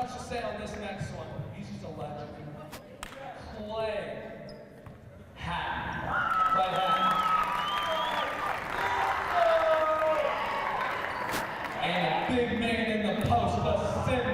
much to say on this next one. He's just a legend. Clay Hatton. Clay Hatton. And a big man in the post, the center.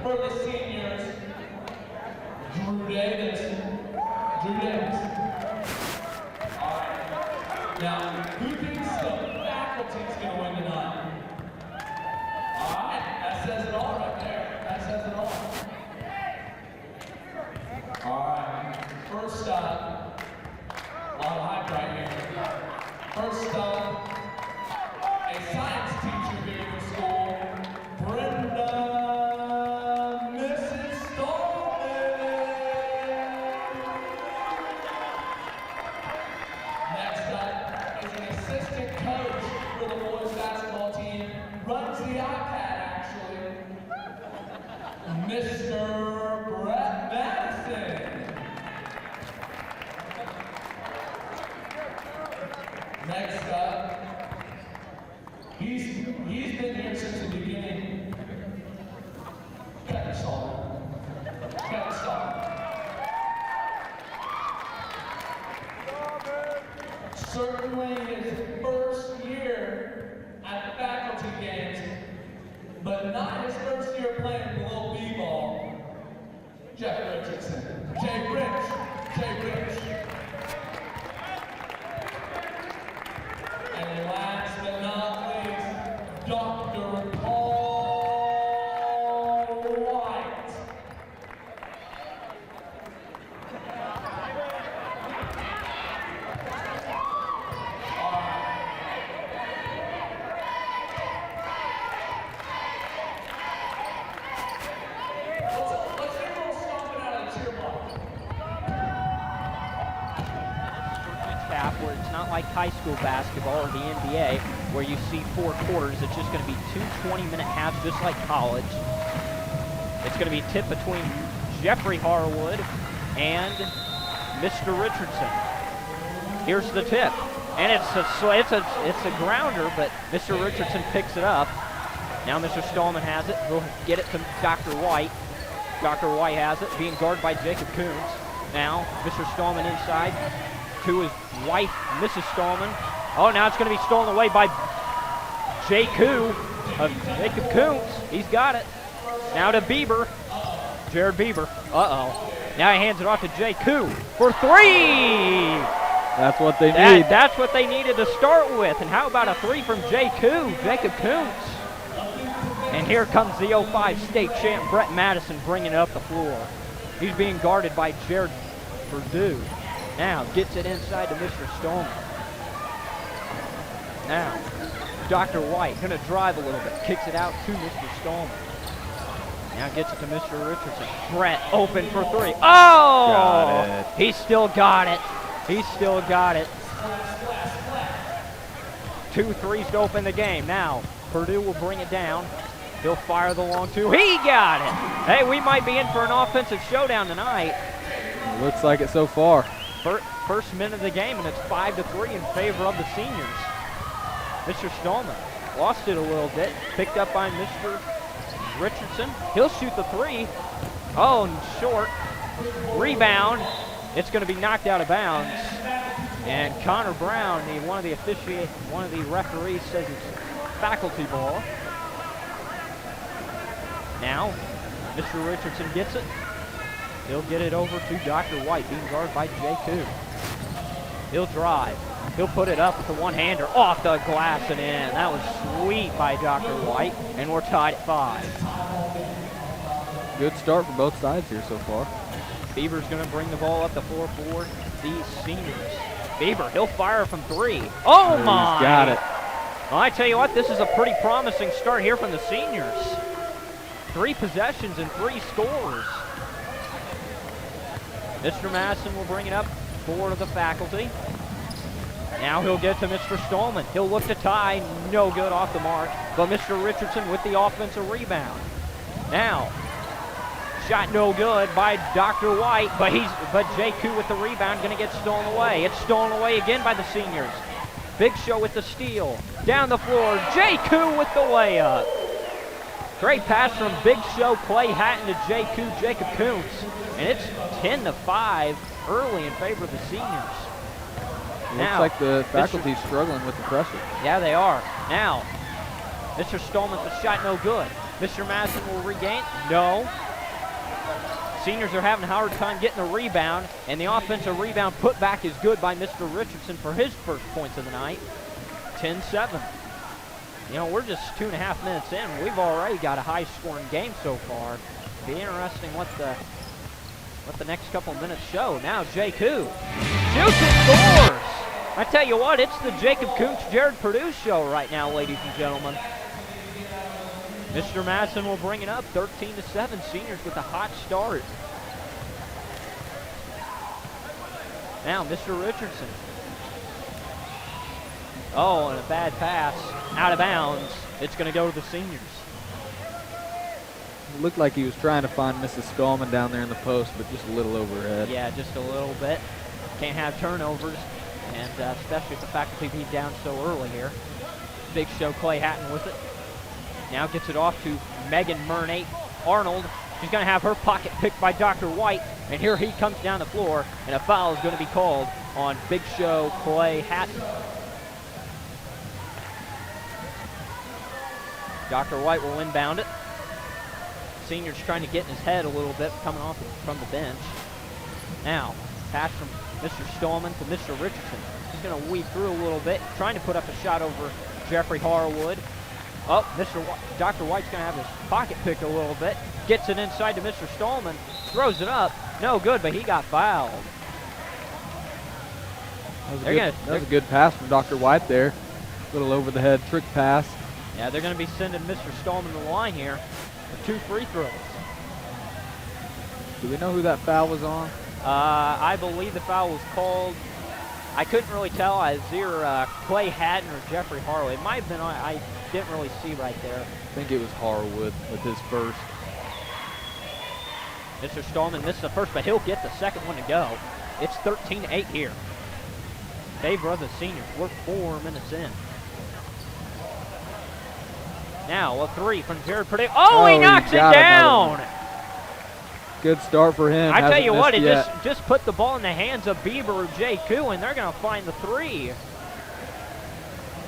For the seniors, Drew Davis. All right. Now, who thinks the faculty's going to win tonight? All right. That says it all right there. That says it all. All right. First up, a lot of hype right here. First up, a science teacher here at the school, Brenda. Runs the iPad, actually. Mr. Brett Madison. Next up, he's been here since the beginning. Kevin Stallman. Certainly his first year at the faculty games, but not his first year playing below B-ball. Jeff Richardson. Jay Rich. And last but not least, Dr. Paul White. Where it's not like high school basketball or the NBA where you see 4 quarters. It's just going to be 2 20-minute halves, just like college. It's going to be tipped between Jeffrey Harwood and Mr. Richardson. Here's the tip, and it's a grounder, but Mr. Richardson picks it up. Now Mr. Stallman has it. We'll get it to Dr. White. Dr. White has it, being guarded by Jacob Coons. Now Mr. Stallman inside to his wife, Mrs. Stallman. Oh, now it's going to be stolen away by Jacob Coons. He's got it. Now to Bieber. Jared Bieber. Uh-oh. Now he hands it off to Jacob for 3. That's what they need. That's what they needed to start with. And how about a 3 from Jacob Coons? And here comes the 05 state champ, Brett Madison, bringing it up the floor. He's being guarded by Jared Purdue. Now gets it inside to Mr. Stallman. Now, Dr. White gonna drive a little bit, kicks it out to Mr. Stallman. Now gets it to Mr. Richardson. Brett open for 3. Oh! Got it. He still got it. 2 threes to open the game. Now, Purdue will bring it down. He'll fire the long 2. He got it! Hey, we might be in for an offensive showdown tonight. Looks like it so far. First minute of the game, and it's 5-3 in favor of the seniors. Mr. Stallman lost it a little bit, picked up by Mr. Richardson. He'll shoot the 3. Oh, short. Rebound. It's going to be knocked out of bounds. And Connor Brown, one of the referees, says it's faculty ball. Now, Mr. Richardson gets it. He'll get it over to Dr. White, being guarded by Jacob. He'll drive. He'll put it up with the one-hander off the glass and in. That was sweet by Dr. White, and we're tied at 5. Good start for both sides here so far. Bieber's going to bring the ball up the floor for the seniors. Bieber, he'll fire from 3. Oh, my! He's got it. Well, I tell you what, this is a pretty promising start here from the seniors. 3 possessions and 3 scores. Mr. Madison will bring it up for the faculty. Now he'll get to Mr. Stallman. He'll look to tie. No good, off the mark. But Mr. Richardson with the offensive rebound. Now, shot no good by Dr. White, but Jay Koo with the rebound, going to get stolen away. It's stolen away again by the seniors. Big Show with the steal. Down the floor, Jay Koo with the layup. Great pass from Big Show Clay Hatton to Jay Koo, Jacob Kuntz. And it's 10-5 early in favor of the seniors. Looks like the faculty's struggling with the pressure. Yeah, they are. Now, Mr. Stallman, the shot no good. Mr. Madison will regain. No. Seniors are having a hard time getting the rebound, and the offensive rebound put back is good by Mr. Richardson for his first points of the night. 10-7. You know, we're just 2.5 minutes in. We've already got a high-scoring game so far. Be interesting what the next couple minutes show. Now Jay Koo shoots and scores. I tell you what, it's the Jacob Kuntz, Jared Purdue show right now, ladies and gentlemen. Mr. Madison will bring it up, 13-7. Seniors with a hot start. Now Mr. Richardson. Oh, and a bad pass, out of bounds. It's going to go to the seniors. It looked like he was trying to find Mrs. Stallman down there in the post, but just a little overhead. Yeah, just a little bit. Can't have turnovers, and especially with the faculty being down so early here. Big Show Clay Hatton with it. Now gets it off to Megan Murnate Arnold. She's going to have her pocket picked by Dr. White, and here he comes down the floor, and a foul is going to be called on Big Show Clay Hatton. Dr. White will inbound it. Senior's trying to get in his head a little bit, coming off from the bench. Now, pass from Mr. Stallman to Mr. Richardson. He's going to weave through a little bit, trying to put up a shot over Jeffrey Harwood. Oh, Dr. White's going to have his pocket picked a little bit. Gets it inside to Mr. Stallman. Throws it up. No good, but he got fouled. That was a good pass from Dr. White there. Little over-the-head trick pass. Yeah, they're going to be sending Mr. Stallman to the line here for 2 free throws. Do we know who that foul was on? I believe the foul was called. I couldn't really tell. It was either Clay Hatton or Jeffrey Harwood. It might have been. I didn't really see right there. I think it was Harwood with his first. Mr. Stallman missed the first, but he'll get the second one to go. It's 13-8 here. Favor of the seniors. We're 4 minutes in. Now a 3 from Jared Purdue. Oh, he knocks it down. Good start for him. I tell you what, it just put the ball in the hands of Bieber or Jay Koo, and they're going to find the 3.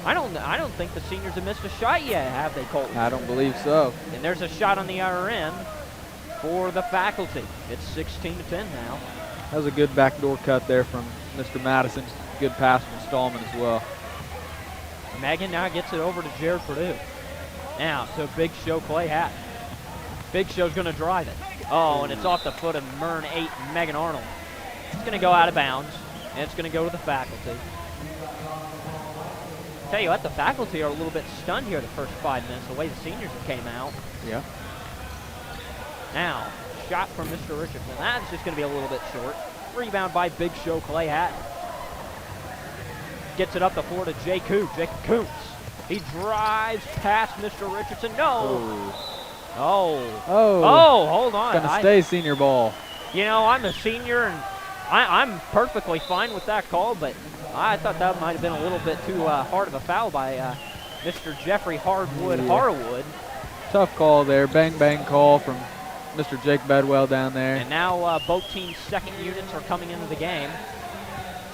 I don't think the seniors have missed a shot yet, have they, Colton? I don't believe so. And there's a shot on the other end for the faculty. It's 16-10 now. That was a good backdoor cut there from Mr. Madison. Good pass from Stallman as well. Megan now gets it over to Jared Purdue. Now to Big Show Clay Hatton. Big Show's going to drive it. Oh, and it's off the foot of Murnate Megan Arnold. It's going to go out of bounds, and it's going to go to the faculty. Tell you what, the faculty are a little bit stunned here the first 5 minutes, the way the seniors came out. Yeah. Now, shot from Mr. Richardson. That's just going to be a little bit short. Rebound by Big Show Clay Hatton. Gets it up the floor to Jay Koo, Jacob Kuntz. He drives past Mr. Richardson. No. Oh, hold on. It's going to stay senior ball. You know, I'm a senior, and I'm perfectly fine with that call, but I thought that might have been a little bit too hard of a foul by Mr. Jeffrey Harwood. Tough call there. Bang, bang call from Mr. Jake Bedwell down there. And now both teams' second units are coming into the game.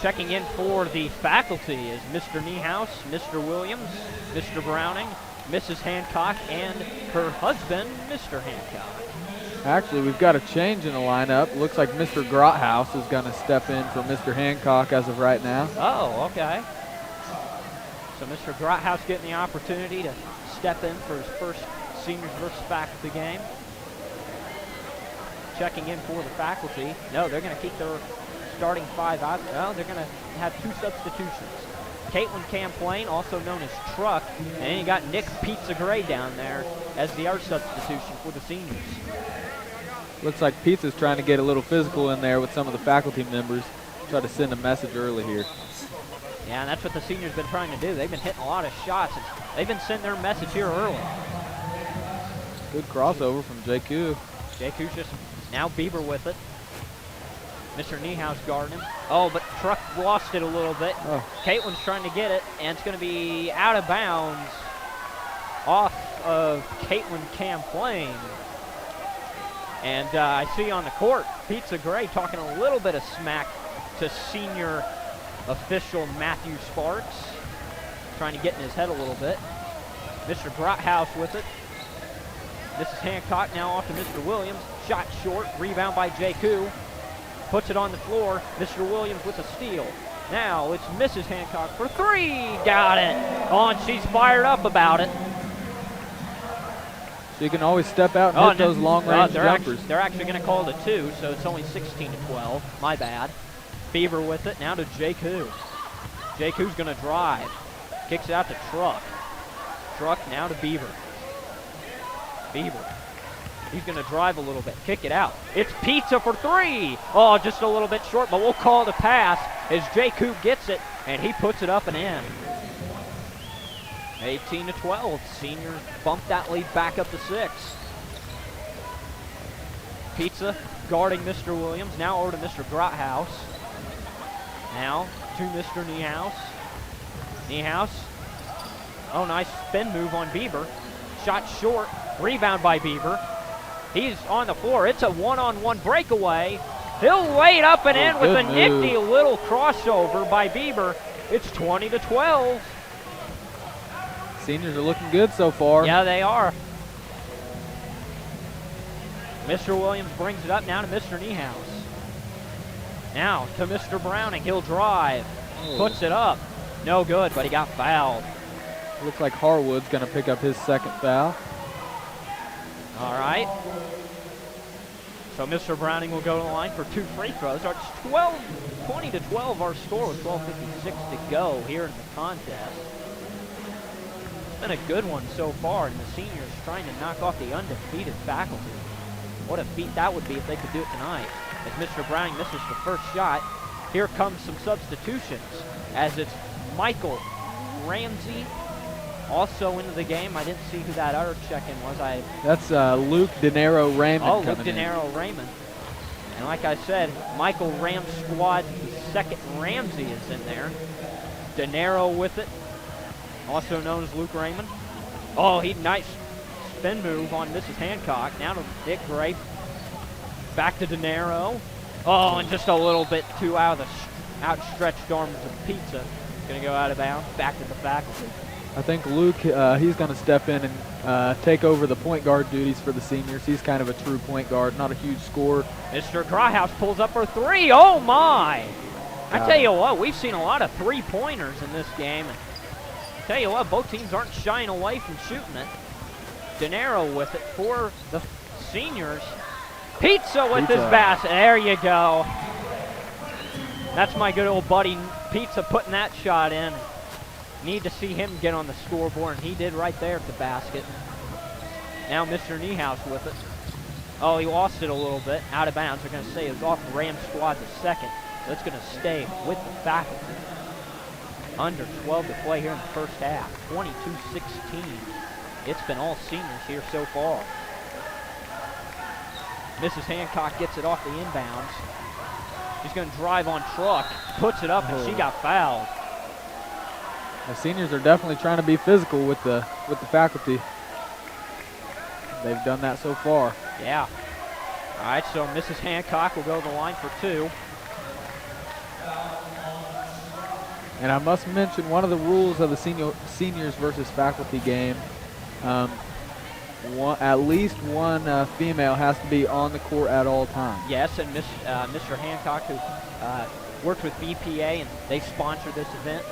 Checking in for the faculty is Mr. Niehaus, Mr. Williams, Mr. Browning, Mrs. Hancock, and her husband, Mr. Hancock. Actually, we've got a change in the lineup. Looks like Mr. Grothaus is going to step in for Mr. Hancock as of right now. Oh, okay. So Mr. Grothaus getting the opportunity to step in for his first seniors versus faculty game. Checking in for the faculty. No, they're going to keep their starting 5 out. No, they're going to have 2 substitutions. Caitlin Camplain, also known as Truck, and then you got Nick Pizza Gray down there as the art substitution for the seniors. Looks like Pizza's trying to get a little physical in there with some of the faculty members. Try to send a message early here. Yeah, and that's what the seniors been trying to do. They've been hitting a lot of shots, and they've been sending their message here early. Good crossover from JQ. JQ's just now Bieber with it. Mr. Niehaus guarding him. Oh, but Truck lost it a little bit. Oh. Caitlin's trying to get it, and it's going to be out of bounds off of Caitlin Camplain. And I see on the court, Pizza Gray talking a little bit of smack to senior official Matthew Sparks. Trying to get in his head a little bit. Mr. Grothaus with it. Mrs. Hancock now off to Mr. Williams. Shot short, rebound by JQ. Puts it on the floor. Mr. Williams with a steal. Now it's Mrs. Hancock for three. Got it. Oh, and she's fired up about it. She can always step out and hit those long-range jumpers. They're actually going to call it a 2, so it's only 16-12. My bad. Beaver with it. Now to JQ. JQ's going to drive. Kicks it out to Truck. Truck now to Beaver. Beaver. He's going to drive a little bit. Kick it out. It's Pizza for three. Oh, just a little bit short, but we'll call it a pass as JQ gets it, and he puts it up and in. 18-12. Seniors bump that lead back up to 6. Pizza guarding Mr. Williams. Now over to Mr. Grothaus. Now to Mr. Niehaus. Niehaus. Oh, nice spin move on Bieber. Shot short. Rebound by Bieber. He's on the floor. It's a one-on-one breakaway. He'll lay it up and in with a nifty little crossover by Bieber. It's 20-12. Seniors are looking good so far. Yeah, they are. Mr. Williams brings it up now to Mr. Niehaus. Now to Mr. Browning. He'll drive. Puts it up. No good, but he got fouled. Looks like Harwood's going to pick up his second foul. All right. So Mr. Browning will go to the line for 2 free throws. It's 20-12 our score with 12:56 to go here in the contest. It's been a good one so far, and the seniors trying to knock off the undefeated faculty. What a feat that would be if they could do it tonight. As Mr. Browning misses the first shot, here comes some substitutions as it's Michael Ramsey also into the game. I didn't see who that other check-in was. That's Luke Dinero Raymond. Oh, Luke Dinero Raymond. And like I said, Michael Ram's squad, the second Ramsey is in there. Dinero with it, also known as Luke Raymond. Oh, nice spin move on Mrs. Hancock. Now to Nick Gray. Back to Dinero. Oh, and just a little bit too out of the outstretched arms of Pizza. Going to go out of bounds. Back to the faculty. I think Luke, he's going to step in and take over the point guard duties for the seniors. He's kind of a true point guard, not a huge scorer. Mr. Grothaus pulls up for three. Oh, my. I tell you what, we've seen a lot of three-pointers in this game. And I tell you what, both teams aren't shying away from shooting it. Dinero with it for the seniors. Pizza with his basket. There you go. That's my good old buddy Pizza putting that shot in. Need to see him get on the scoreboard, and he did right there at the basket. Now Mr. Niehaus with it. Oh, he lost it a little bit. Out of bounds. They're going to say it was off the Ram squad the second. So it's going to stay with the faculty. Under 12 to play here in the first half. 22-16. It's been all seniors here so far. Mrs. Hancock gets it off the inbounds. She's going to drive on Truck. Puts it up, and she got fouled. The seniors are definitely trying to be physical with the faculty. They've done that so far. Yeah. All right, so Mrs. Hancock will go to the line for 2. And I must mention one of the rules of the seniors versus faculty game. At least one female has to be on the court at all times. Yes, and Mr. Hancock, who worked with BPA, and they sponsor this event.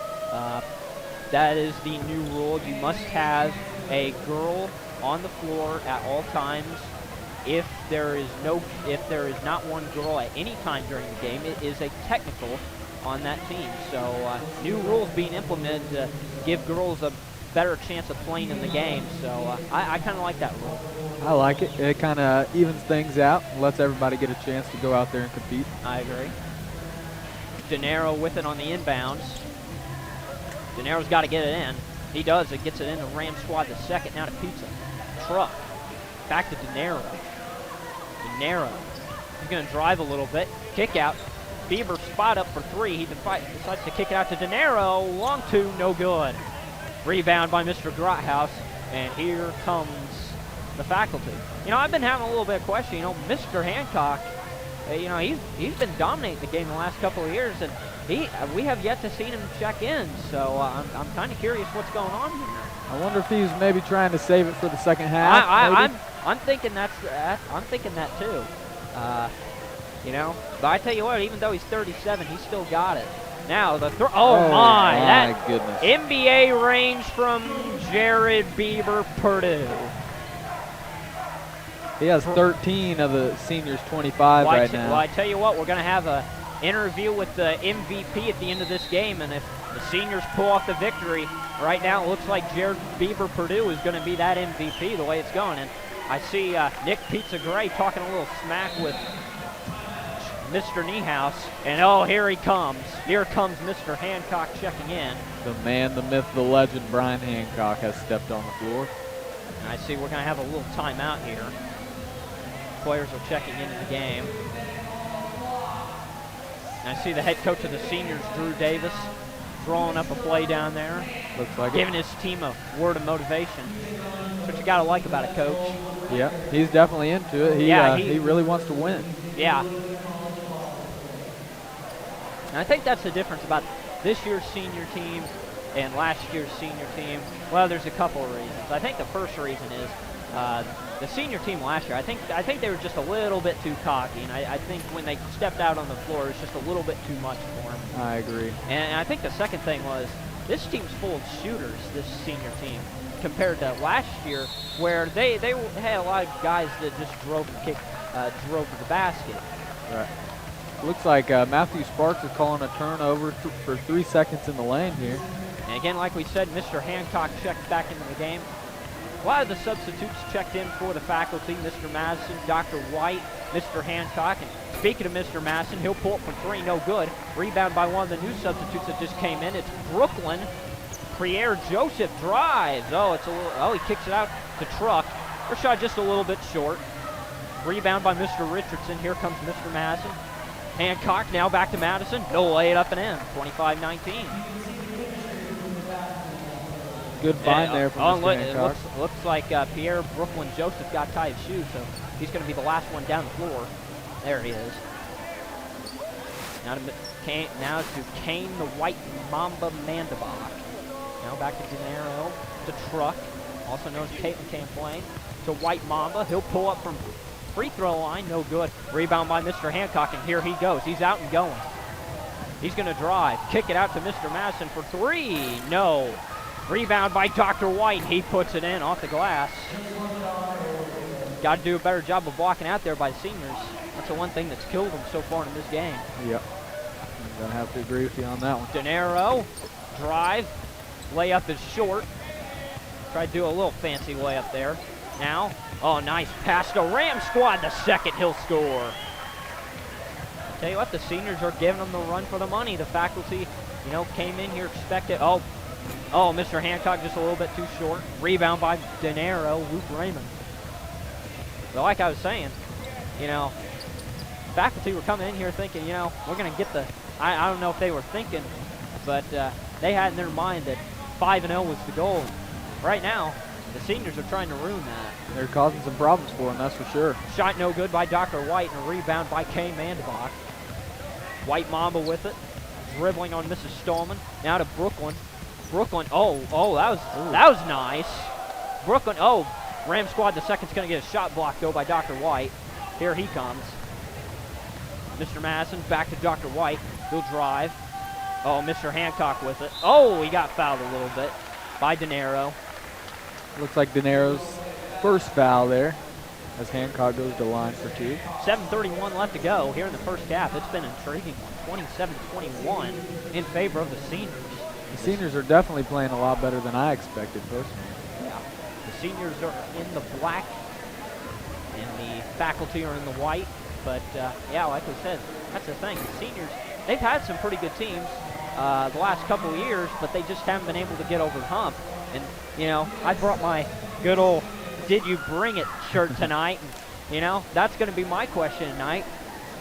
That is the new rule. You must have a girl on the floor at all times. If there is not one girl at any time during the game, it is a technical, on that team. So new rules being implemented to give girls a better chance of playing in the game. So I kind of like that rule. I like it. It kind of evens things out, lets everybody get a chance to go out there and compete. I agree. De with it on the inbounds. De got to get it in. He does. It gets it in to Ram Squad the second. Now to Pizza. Truck. Back to De Niro. He's going to drive a little bit. Kick out. Bieber spot up for three. He decides to kick it out to De Niro. Long two, no good. Rebound by Mr. Grothaus. And here comes the faculty. You know, I've been having a little bit of question. You know, Mr. Hancock, you know, he's been dominating the game the last couple of years, and we have yet to see him check in. So I'm kind of curious what's going on here. I wonder if he's maybe trying to save it for the second half. I'm thinking I'm thinking that too. You know, but I tell you what, even though he's 37, he's still got it. Now the throw. Oh my! That goodness! NBA range from Jared Bieber Purdue. He has 13 of the seniors' 25 right now. Well, I tell you what, we're going to have an interview with the MVP at the end of this game, and if the seniors pull off the victory, right now it looks like Jared Bieber Purdue is going to be that MVP the way it's going. And I see Nick Pizza Gray talking a little smack with Mr. Niehaus, and oh, here he comes. Here comes Mr. Hancock checking in. The man, the myth, the legend, Brian Hancock has stepped on the floor. And I see we're going to have a little timeout here. Players are checking into the game. And I see the head coach of the seniors, Drew Davis, drawing up a play down there. Looks like giving his team a word of motivation. That's what you got to like about it, Coach. Yeah, he's definitely into it. He really wants to win. Yeah. And I think that's the difference about this year's senior team and last year's senior team. Well, there's a couple of reasons. I think the first reason is the senior team last year, I think they were just a little bit too cocky, and I think when they stepped out on the floor, it was just a little bit too much for them. I agree. And I think the second thing was this team's full of shooters, this senior team, compared to last year, where they had a lot of guys that just drove to the basket. Right. Looks like Matthew Sparks is calling a turnover for 3 seconds in the lane here. And again, like we said, Mr. Hancock checked back into the game. A lot of the substitutes checked in for the faculty, Mr. Madison, Dr. White, Mr. Hancock. And speaking of Mr. Madison, he'll pull up from three, no good. Rebound by one of the new substitutes that just came in. It's Brooklyn. Pierre Joseph drives. He kicks it out to Truck. Her shot just a little bit short. Rebound by Mr. Richardson. Here comes Mr. Madison. Hancock now back to Madison. No, lay it up and in. 25-19. Good find there from Mr. Hancock. It looks like Pierre Brooklyn Joseph got tied his shoes, so he's going to be the last one down the floor. There he is. Now to Kane the White Mamba Mandabach. Now back to Gennaro, to Truck, also known as Caitlin Camplain, to White Mamba. He'll pull up from free throw line, no good. Rebound by Mr. Hancock, and here he goes. He's out and going. He's going to drive, kick it out to Mr. Madison for three. No. Rebound by Dr. White. He puts it in off the glass. Got to do a better job of blocking out there by the seniors. That's the one thing that's killed them so far in this game. Yep. I'm going to have to agree with you on that one. Gennaro, drive. Layup is short. Try to do a little fancy layup there. Now, oh, nice pass to Ram Squad. The second he'll score. I'll tell you what, the seniors are giving them the run for the money. The faculty, came in here expected. Oh, Mr. Hancock just a little bit too short. Rebound by Gennaro, Luke Raymond. But like I was saying, faculty were coming in here thinking, we're going to get the, I don't know if they were thinking, but they had in their mind that 5-0 was the goal. Right now, the seniors are trying to ruin that. They're causing some problems for them, that's for sure. Shot no good by Dr. White, and a rebound by Kay Mandabach. White Mamba with it, dribbling on Mrs. Stallman. Now to Brooklyn. Brooklyn, that was nice. Brooklyn, Ram Squad, the second's going to get a shot blocked, though, by Dr. White. Here he comes. Mr. Madison back to Dr. White. He'll drive. Oh, Mr. Hancock with it. Oh, he got fouled a little bit by De Niro. Looks like De Niro's first foul there. as Hancock goes to line for 2. 7:31 left to go here in the first half. It's been an intriguing one, 27-21 in favor of the seniors. The seniors are definitely playing a lot better than I expected personally. Yeah. The seniors are in the black, and the faculty are in the white. But, yeah, like I said, that's the thing. The seniors, they've had some pretty good teams the last couple of years, but they just haven't been able to get over the hump. And, you know, I brought my good old "Did You Bring It" shirt tonight. And, you know, that's going to be my question tonight.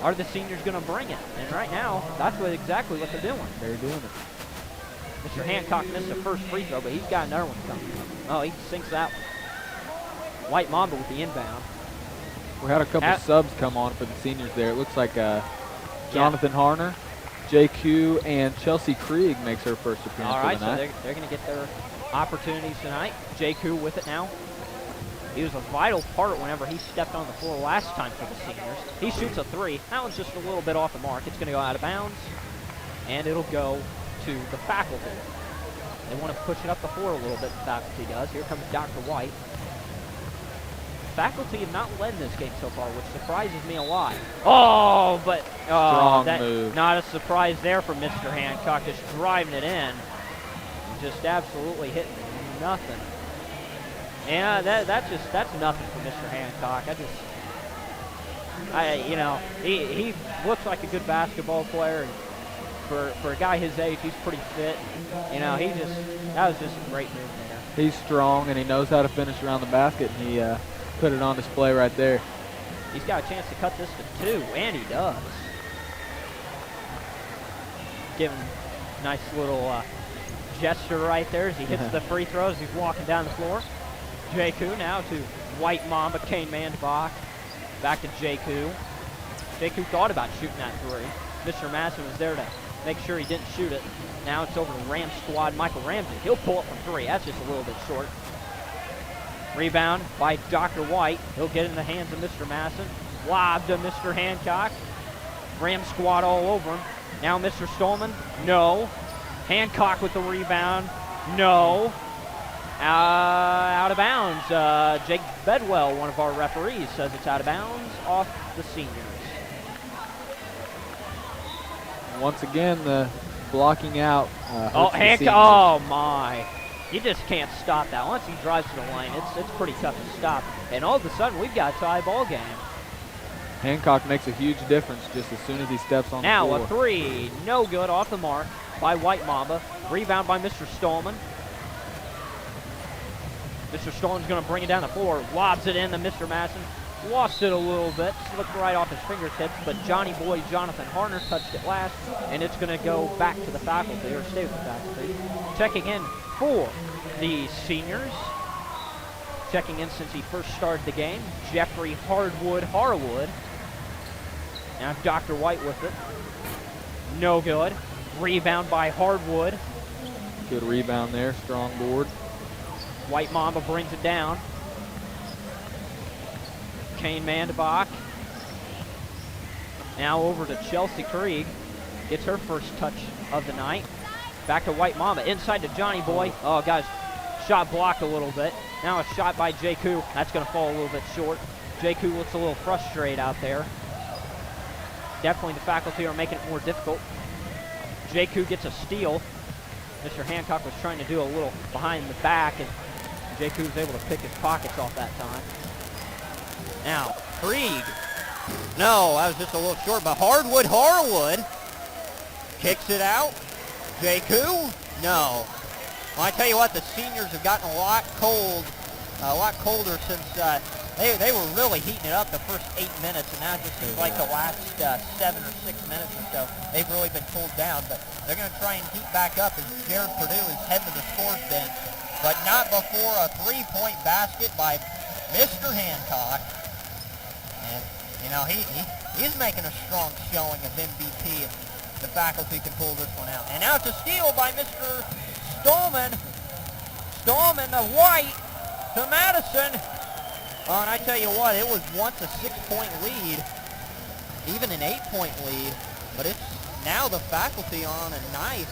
Are the seniors going to bring it? And right now, that's exactly what they're doing. They're doing it. Mr. Hancock missed the first free throw, but he's got another one coming. Oh, he sinks that one. White Mamba with the inbound. We had a couple subs come on for the seniors there. It looks like Jonathan Harner, JQ, and Chelsea Krieg makes her first appearance All right, for the night. so they're going to get their opportunities tonight. JQ with it now. He was a vital part whenever he stepped on the floor last time for the seniors. He shoots a 3. That one's just a little bit off the mark. It's going to go out of bounds, and it'll go to the faculty. They want to push it up the floor a little bit, the faculty does. Here comes Dr. White. Faculty have not led in this game so far, which surprises me a lot. Oh, but Strong move. Not a surprise there for Mr. Hancock, just driving it in. Just absolutely hitting nothing. Yeah, that's nothing for Mr. Hancock. You know, he looks like a good basketball player, and for a guy his age, he's pretty fit. You know, that was just a great move there. He's strong, and he knows how to finish around the basket, and he put it on display right there. He's got a chance to cut this to 2, and he does. Give him a nice little gesture right there as he hits the free throws. He's walking down the floor. JQ now to White Mamba, Kane Mandbach. Back to JQ. JQ thought about shooting that 3. Mr. Masson was there to make sure he didn't shoot it. Now it's over to Ram squad, Michael Ramsey. He'll pull up from 3. That's just a little bit short. Rebound by Dr. White. He'll get in the hands of Mr. Masson. Lob to Mr. Hancock. Ram squad all over him. Now Mr. Stolman. No. Hancock with the rebound. No. Out of bounds. Jake Bedwell, one of our referees, says it's out of bounds off the seniors. Once again, the blocking out. Oh my. You just can't stop that. Once he drives to the lane, it's pretty tough to stop. And all of a sudden, we've got a tie ball game. Hancock makes a huge difference just as soon as he steps on the floor. Now a 3, no good, off the mark by White Mamba. Rebound by Mr. Stallman. Mr. Stallman's going to bring it down the floor, lobs it in to Mr. Masson. Lost it a little bit, slipped right off his fingertips, but Johnny Boy Jonathan Harner touched it last, and it's going to go back to the faculty, or stay with the faculty. Checking in for the seniors. Checking in since he first started the game, Jeffrey Harwood. Now Dr. White with it. No good. Rebound by Hardwood. Good rebound there, strong board. White Mamba brings it down. Kane Mandbach. Now over to Chelsea Krieg. Gets her first touch of the night. Back to White Mamba. Inside to Johnny Boy. Oh, guys, shot blocked a little bit. Now a shot by JQ. That's going to fall a little bit short. JQ looks a little frustrated out there. Definitely the faculty are making it more difficult. JQ gets a steal. Mr. Hancock was trying to do a little behind the back, and JQ was able to pick his pockets off that time. Now, Krieg. No, that was just a little short, but Harwood kicks it out. JQ? No. Well, I tell you what, the seniors have gotten a lot colder since they were really heating it up the first 8 minutes, and now it just seems like the last 7 or 6 minutes or so, they've really been cooled down. But they're going to try and heat back up as Jared Purdue is heading to the scores bench, but not before a three-point basket by Mr. Hancock. And, you know, he's making a strong showing of MVP if the faculty can pull this one out. And now it's a steal by Mr. Stallman. Stallman to White to Madison. Oh, and I tell you what, it was once a 6-point lead, even an 8-point lead, but it's now the faculty on a nice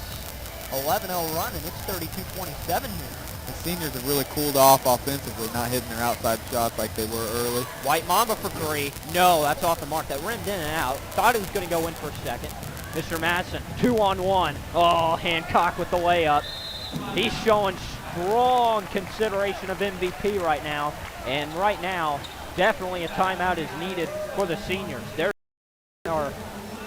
11-0 run, and it's 32-27 here. The seniors have really cooled off offensively, not hitting their outside shots like they were early. White Mamba for 3. No, that's off the mark. That rimmed in and out. Thought it was going to go in for a second. Mr. Madsen, 2-on-1. Oh, Hancock with the layup. He's showing strong consideration of MVP right now. And right now, definitely a timeout is needed for the seniors. They're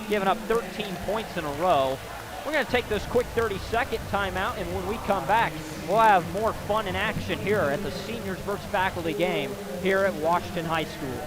giving up 13 points in a row. We're going to take this quick 30-second timeout, and when we come back, we'll have more fun and action here at the seniors versus faculty game here at Washington High School.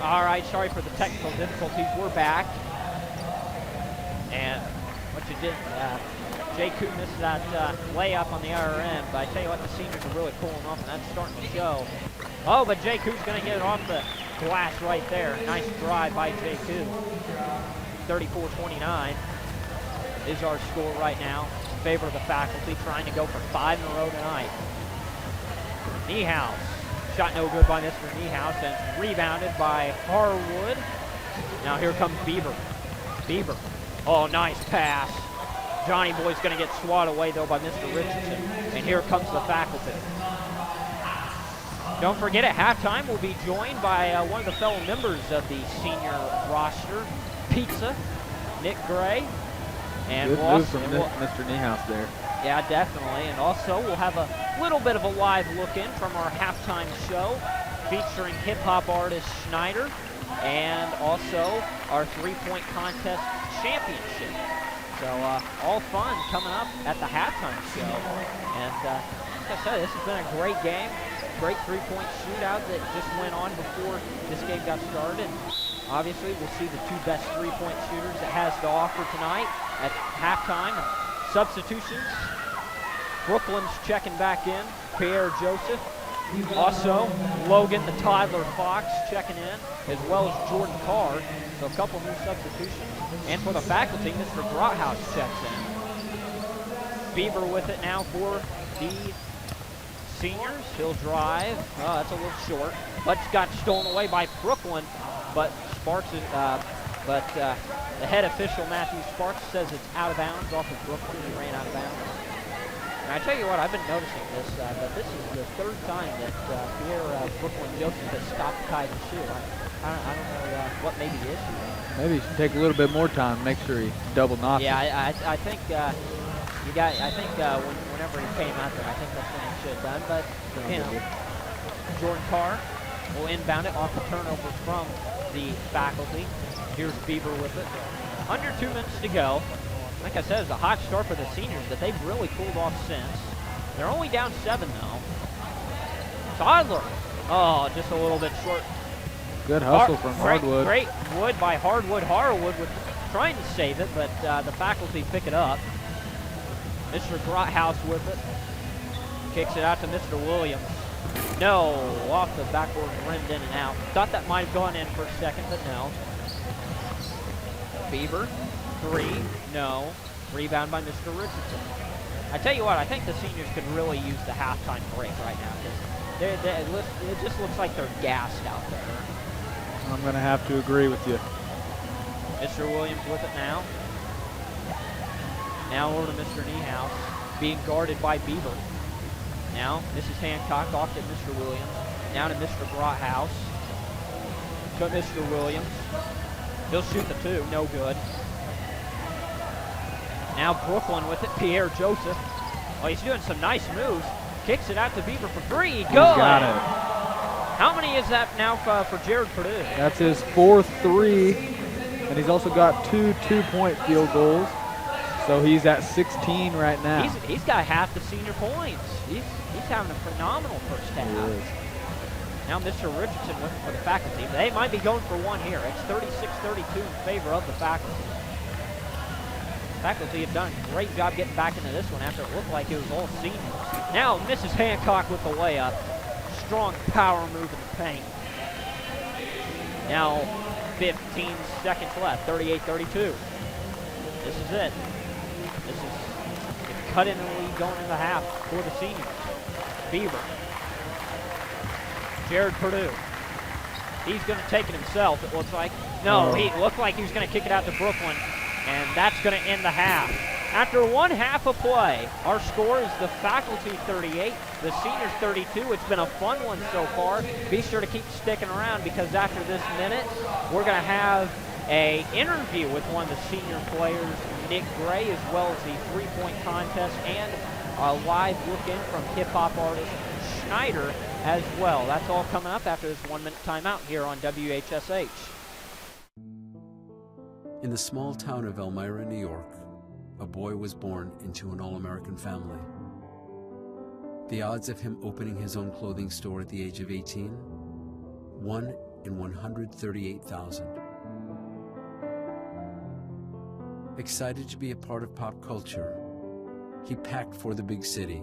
All right, sorry for the technical difficulties. We're back. And what you did, Jay Koo missed that layup on the other end, but I tell you what, the seniors are really pulling off, and that's starting to show. Oh, but Jay Koo's going to get it off the glass right there. Nice drive by Jay Koo. 34-29 is our score right now in favor of the faculty, trying to go for 5 in a row tonight. Niehaus. Shot no good by Mr. Niehaus, and rebounded by Harwood. Now here comes Bieber. Bieber. Oh, nice pass. Johnny Boy's going to get swatted away, though, by Mr. Richardson. And here comes the faculty. Don't forget, at halftime, we'll be joined by one of the fellow members of the senior roster, Pizza, Nick Gray. And Good we'll move from Mr. Niehaus there. Yeah, definitely. And also, we'll have a little bit of a live look in from our halftime show featuring hip-hop artist Schneider and also our three-point contest championship. So all fun coming up at the halftime show. And like I said, this has been a great game. Great three-point shootout that just went on before this game got started. Obviously, we'll see the two best three-point shooters it has to offer tonight at halftime. And substitutions. Brooklyn's checking back in. Pierre Joseph. Also, Logan the Toddler Fox checking in, as well as Jordan Carr. So a couple new substitutions. And for the faculty, Mr. Grothaus checks in. Bieber with it now for the seniors. He'll drive. Oh, that's a little short. But got stolen away by Brooklyn. But Sparks is, the head official, Matthew Sparks, says it's out of bounds off of Brooklyn. He ran out of bounds. And I tell you what, I've been noticing this, that this is the third time that Pierre Brooklyn Joseph has stopped Kai the shoe. I don't know what maybe the issue is. Maybe he should take a little bit more time, make sure he double knocks Yeah, it. I think whenever he came out there, I think that's what he should have done. But you know, Jordan Carr will inbound it off the turnover from the faculty. Here's Bieber with it. Under 2 minutes to go. Like I said, it's a hot start for the seniors, but they've really cooled off since. They're only down 7 though. Toddler. Oh, just a little bit short. Good hustle from Hardwood. Great wood by Hardwood. Harwood was trying to save it, but the faculty pick it up. Mr. Grothaus with it. Kicks it out to Mr. Williams. No, off the backboard, rimmed in and out. Thought that might have gone in for a second, but no. Bieber, 3, no. Rebound by Mr. Richardson. I tell you what, I think the seniors could really use the halftime break right now because it just looks like they're gassed out there. I'm going to have to agree with you. Mr. Williams with it now. Now over to Mr. Niehaus, being guarded by Bieber. Now, Mrs. Hancock off to Mr. Williams. Now to Mr. Grothaus. To Mr. Williams. He'll shoot the 2, no good. Now Brooklyn with it, Pierre Joseph. Oh, he's doing some nice moves. Kicks it out to Beaver for three. Good. Got it. How many is that now for Jared Purdue? That's his 4th three, and he's also got 2 2-point field goals. So he's at 16 right now. He's got half the senior points. He's having a phenomenal first half. He is. Now Mr. Richardson looking for the faculty. They might be going for one here. It's 36-32 in favor of the faculty. Faculty have done a great job getting back into this one after it looked like it was all seniors. Now Mrs. Hancock with the layup. Strong power move in the paint. Now 15 seconds left, 38-32. This is it. This is cut in the lead going into half for the seniors. Beaver. Jared Purdue. He's going to take it himself, it looks like. No, he looked like he was going to kick it out to Brooklyn, and that's going to end the half. After 1 half of play, our score is the faculty 38, the seniors 32. It's been a fun one so far. Be sure to keep sticking around because after this minute, we're going to have an interview with one of the senior players, Nick Gray, as well as the three-point contest and a live look in from hip-hop artist Schneider as well. That's all coming up after this 1 minute timeout here on WHSH. In the small town of Elmira, New York, a boy was born into an all-American family. The odds of him opening his own clothing store at the age of 18? 1 in 138,000. Excited to be a part of pop culture, he packed for the big city.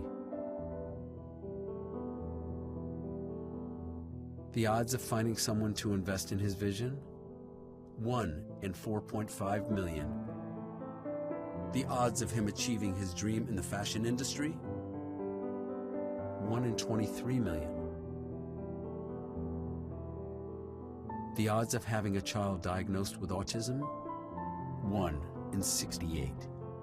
The odds of finding someone to invest in his vision? 1 in 4.5 million. The odds of him achieving his dream in the fashion industry? 1 in 23 million. The odds of having a child diagnosed with autism? 1 in 68.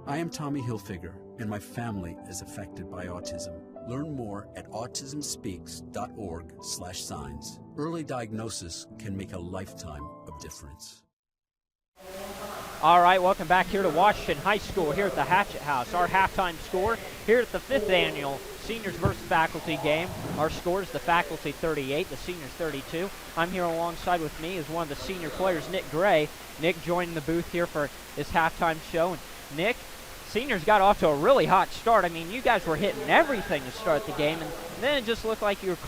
I am Tommy Hilfiger, and my family is affected by autism. Learn more at autismspeaks.org/signs. Early diagnosis can make a lifetime of difference. All right, welcome back here to Washington High School here at the Hatchet House. Our halftime score here at the 5th annual Seniors versus Faculty game. Our score is the faculty 38, the seniors 32. I'm here alongside with me is one of the senior players, Nick Gray. Nick joining the booth here for this halftime show. And Nick, seniors got off to a really hot start. I mean, you guys were hitting everything to start the game, and then it just looked like you were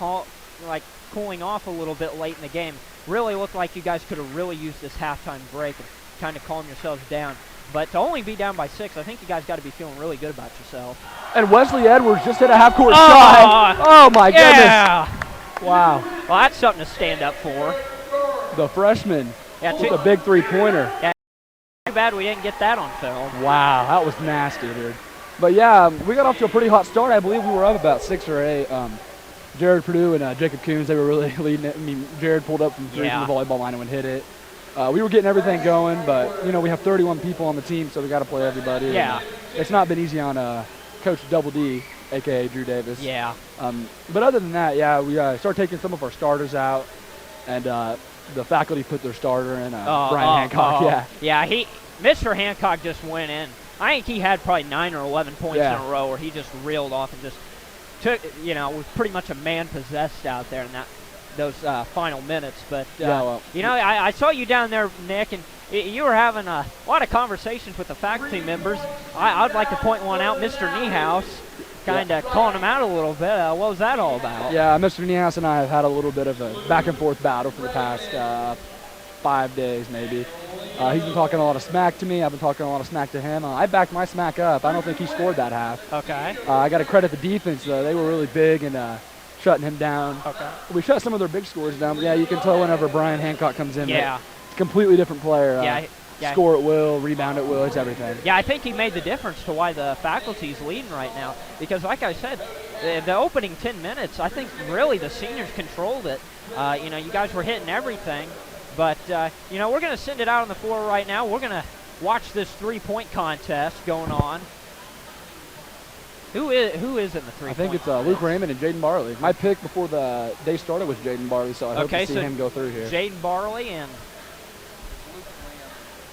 cooling off a little bit late in the game. Really looked like you guys could have really used this halftime break and kind of calm yourselves down. But to only be down by 6, I think you guys got to be feeling really good about yourself. And Wesley Edwards just hit a half-court shot. Oh, my yeah. goodness. Wow. Well, that's something to stand up for. The freshman Yeah, with a big three-pointer. Yeah, too bad we didn't get that on film. Wow, that was nasty, dude. But, yeah, we got off to a pretty hot start. I believe we were up about 6 or 8. Jared Purdue and Jacob Coons, they were really leading it. I mean, Jared pulled up from 3 from the volleyball line and would hit it. We were getting everything going, but, you know, we have 31 people on the team, so we got to play everybody. Yeah. And, it's not been easy on Coach Double D, a.k.a. Drew Davis. Yeah. But other than that, yeah, we started taking some of our starters out, and the faculty put their starter in, Brian Hancock. Yeah, Mr. Hancock just went in. I think he had probably 9 or 11 points in a row where he just reeled off and just took, was pretty much a man possessed out there in those final minutes. But, I saw you down there, Nick, and you were having a lot of conversations with the faculty members. I'd like to point one out, Mr. Niehaus, kind of calling him out a little bit. What was that all about? Yeah, Mr. Niehaus and I have had a little bit of a back-and-forth battle for the past 5 days maybe. He's been talking a lot of smack to me. I've been talking a lot of smack to him. I backed my smack up. I don't think he scored that half. Okay. I got to credit the defense, though. They were really big and shutting him down. Okay. We shut some of their big scores down, but, yeah, you can tell whenever Brian Hancock comes in. Yeah. It's a completely different player. Yeah. Score at will, rebound at will, it's everything. Yeah, I think he made the difference to why the faculty's leading right now. Because, like I said, the opening 10 minutes, I think really the seniors controlled it. You guys were hitting everything. But, we're going to send it out on the floor right now. We're going to watch this three-point contest going on. Who is in the three-point I think it's contest? Luke Raymond and Jaden Barley. My pick before the day started was Jaden Barley, so I hope to see him go through here. Jaden Barley and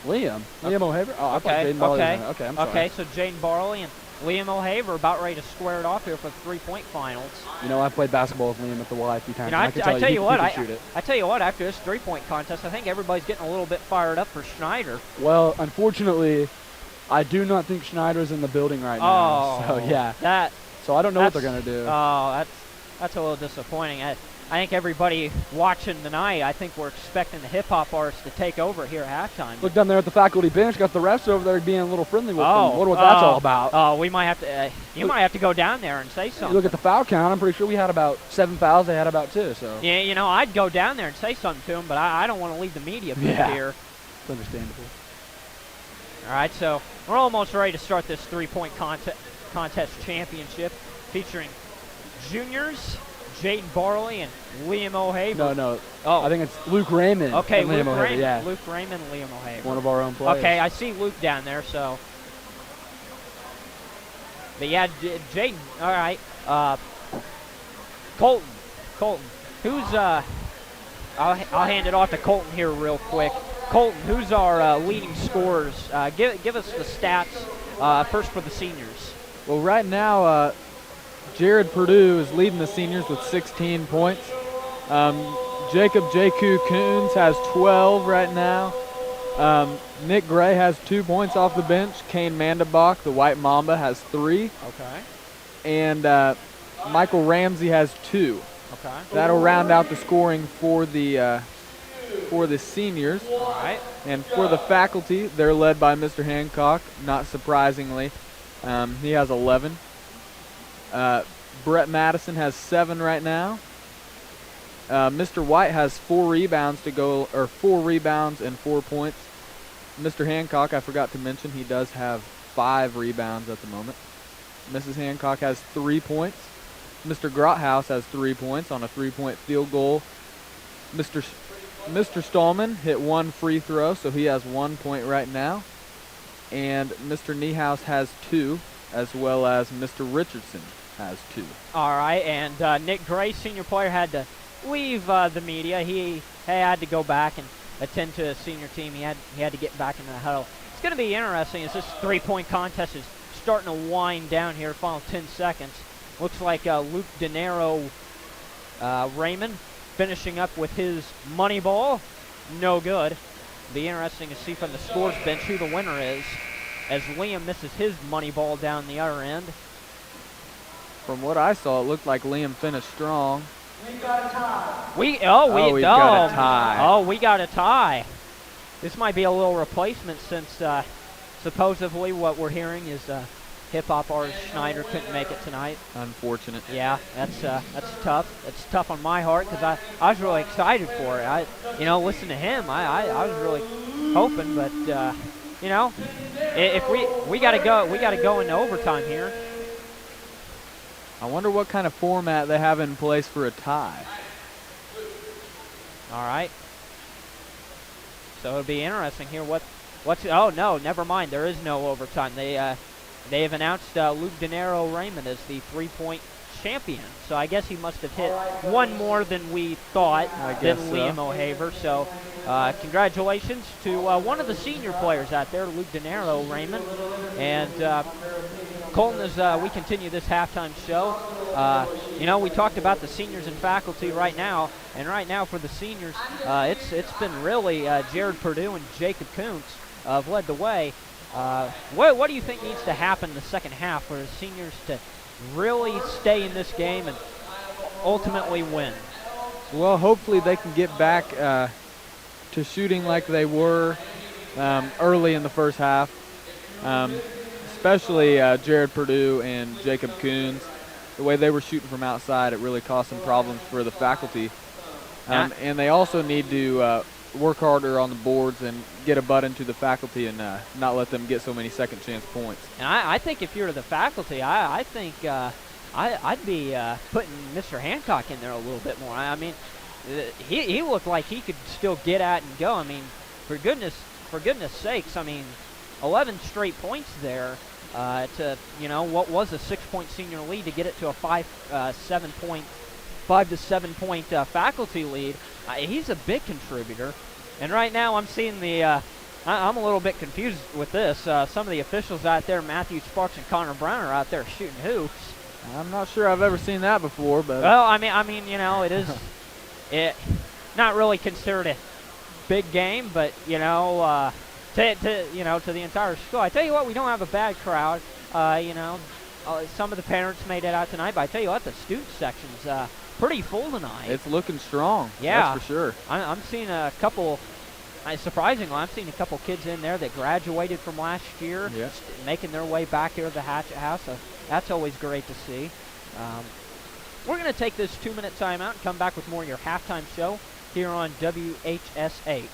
Liam O'Haver? Oh, I thought Jaden Barley was in it. Okay, I'm sorry. Okay, so Jaden Barley and Liam O'Haver about ready to square it off here for the three-point finals. You know, I played basketball with Liam at the Y a few times. You know, and I can tell you he what, can shoot it. I tell you what, after this three-point contest, I think everybody's getting a little bit fired up for Schneider. Well, unfortunately, I do not think Schneider's in the building right now. So, yeah. So I don't know what they're going to do. Oh, that's a little disappointing. I think everybody watching tonight, I think we're expecting the hip-hop artists to take over here at halftime. Look down there at the faculty bench, got the refs over there being a little friendly with them. I wonder what that's all about. Oh, we might have to, you might have to go down there and say something. You look at the foul count, I'm pretty sure we had about 7 fouls, they had about 2, so. Yeah, you know, I'd go down there and say something to them, but I don't want to leave the media booth here. It's understandable. All right, so we're almost ready to start this three-point contest championship featuring juniors, Jaden Barley and Liam O'Haver. No. Oh. I think it's Luke Raymond. Okay, and Liam Luke O'Haver, Raymond. yeah. Luke Raymond and Liam O'Haver. One of our own players. Okay, I see Luke down there, so. But yeah, Jaden, all right. Colton. Who's, I'll hand it off to Colton here real quick. Colton, who's our leading scorers? Give us the stats first for the seniors. Well, right now, Jared Purdue is leading the seniors with 16 points. Jacob J.Q. Coons has 12 right now. Nick Gray has 2 points off the bench. Kane Mandabach, the White Mamba, has 3. Okay. And Michael Ramsey has 2. Okay. That'll round out the scoring for the seniors. All right. And for the faculty, they're led by Mr. Hancock, not surprisingly. He has 11. Brett Madison has 7 right now. Mr. White has 4 rebounds and 4 points. Mr. Hancock, I forgot to mention, he does have 5 rebounds at the moment. Mrs. Hancock has 3 points. Mr. Grothaus has 3 points on a 3-point field goal. Mr. Stallman hit 1 free throw, so he has 1 point right now. And Mr. Niehaus has 2, as well as Mr. Richardson has 2. All right, and Nick Gray, senior player, had to leave the media. He had to go back and attend to his senior team. He had to get back into the huddle. It's going to be interesting as this three-point contest is starting to wind down here, final 10 seconds. Looks like Luke DeNiro Raymond finishing up with his money ball. No good. Be interesting to see from the scores bench who the winner is, as Liam misses his money ball down the other end. From what I saw, it looked like Liam finished strong. We got a tie. We've got a tie. Oh, we got a tie. This might be a little replacement since supposedly what we're hearing is hip-hop artist Schneider couldn't make it tonight. Unfortunate. Yeah, that's tough. It's tough on my heart because I was really excited for it. Listen to him. I was really hoping, but if we got to go into overtime here. I wonder what kind of format they have in place for a tie. All right. So it'll be interesting here. Oh no, never mind. There is no overtime. They have announced Luke DeNiro Raymond as the three-point champion. So I guess he must have hit one more than we thought than Liam O'Haver. So congratulations to one of the senior players out there, Luke DeNiro Raymond. And Colton, as we continue this halftime show, we talked about the seniors and faculty right now, and right now for the seniors, it's been really Jared Purdue and Jacob Kuntz have led the way. What do you think needs to happen in the second half for the seniors to really stay in this game and ultimately win? Well, hopefully they can get back to shooting like they were early in the first half. Especially Jared Purdue and Jacob Coons. The way they were shooting from outside, it really caused some problems for the faculty. And they also need to work harder on the boards and get a butt into the faculty and not let them get so many second chance points. And I think if you're the faculty, I think I'd be putting Mr. Hancock in there a little bit more. I mean, he looked like he could still get at and go. I mean, for goodness sakes, I mean, 11 straight points there to what was a 6-point senior lead to get it to a 5 to 7 point faculty lead. He's a big contributor, and right now I'm seeing the I'm a little bit confused with this. Some of the officials out there, Matthew Sparks and Connor Brown, are out there shooting hoops. I'm not sure I've ever seen that before, but Well, I mean, you know, it is not really considered a big game, but you know, to the entire school. I tell you what, we don't have a bad crowd. You know, some of the parents made it out tonight, but I tell you what, the student section's pretty full tonight. it's looking strong. Yeah. That's for sure. I'm seeing a couple. Surprisingly, I'm seeing a couple kids in there that graduated from last year, Yeah. making their way back here to the Hatchet House. So that's always great to see. We're going to take this 2-minute timeout and come back with more of your halftime show here on WHSH.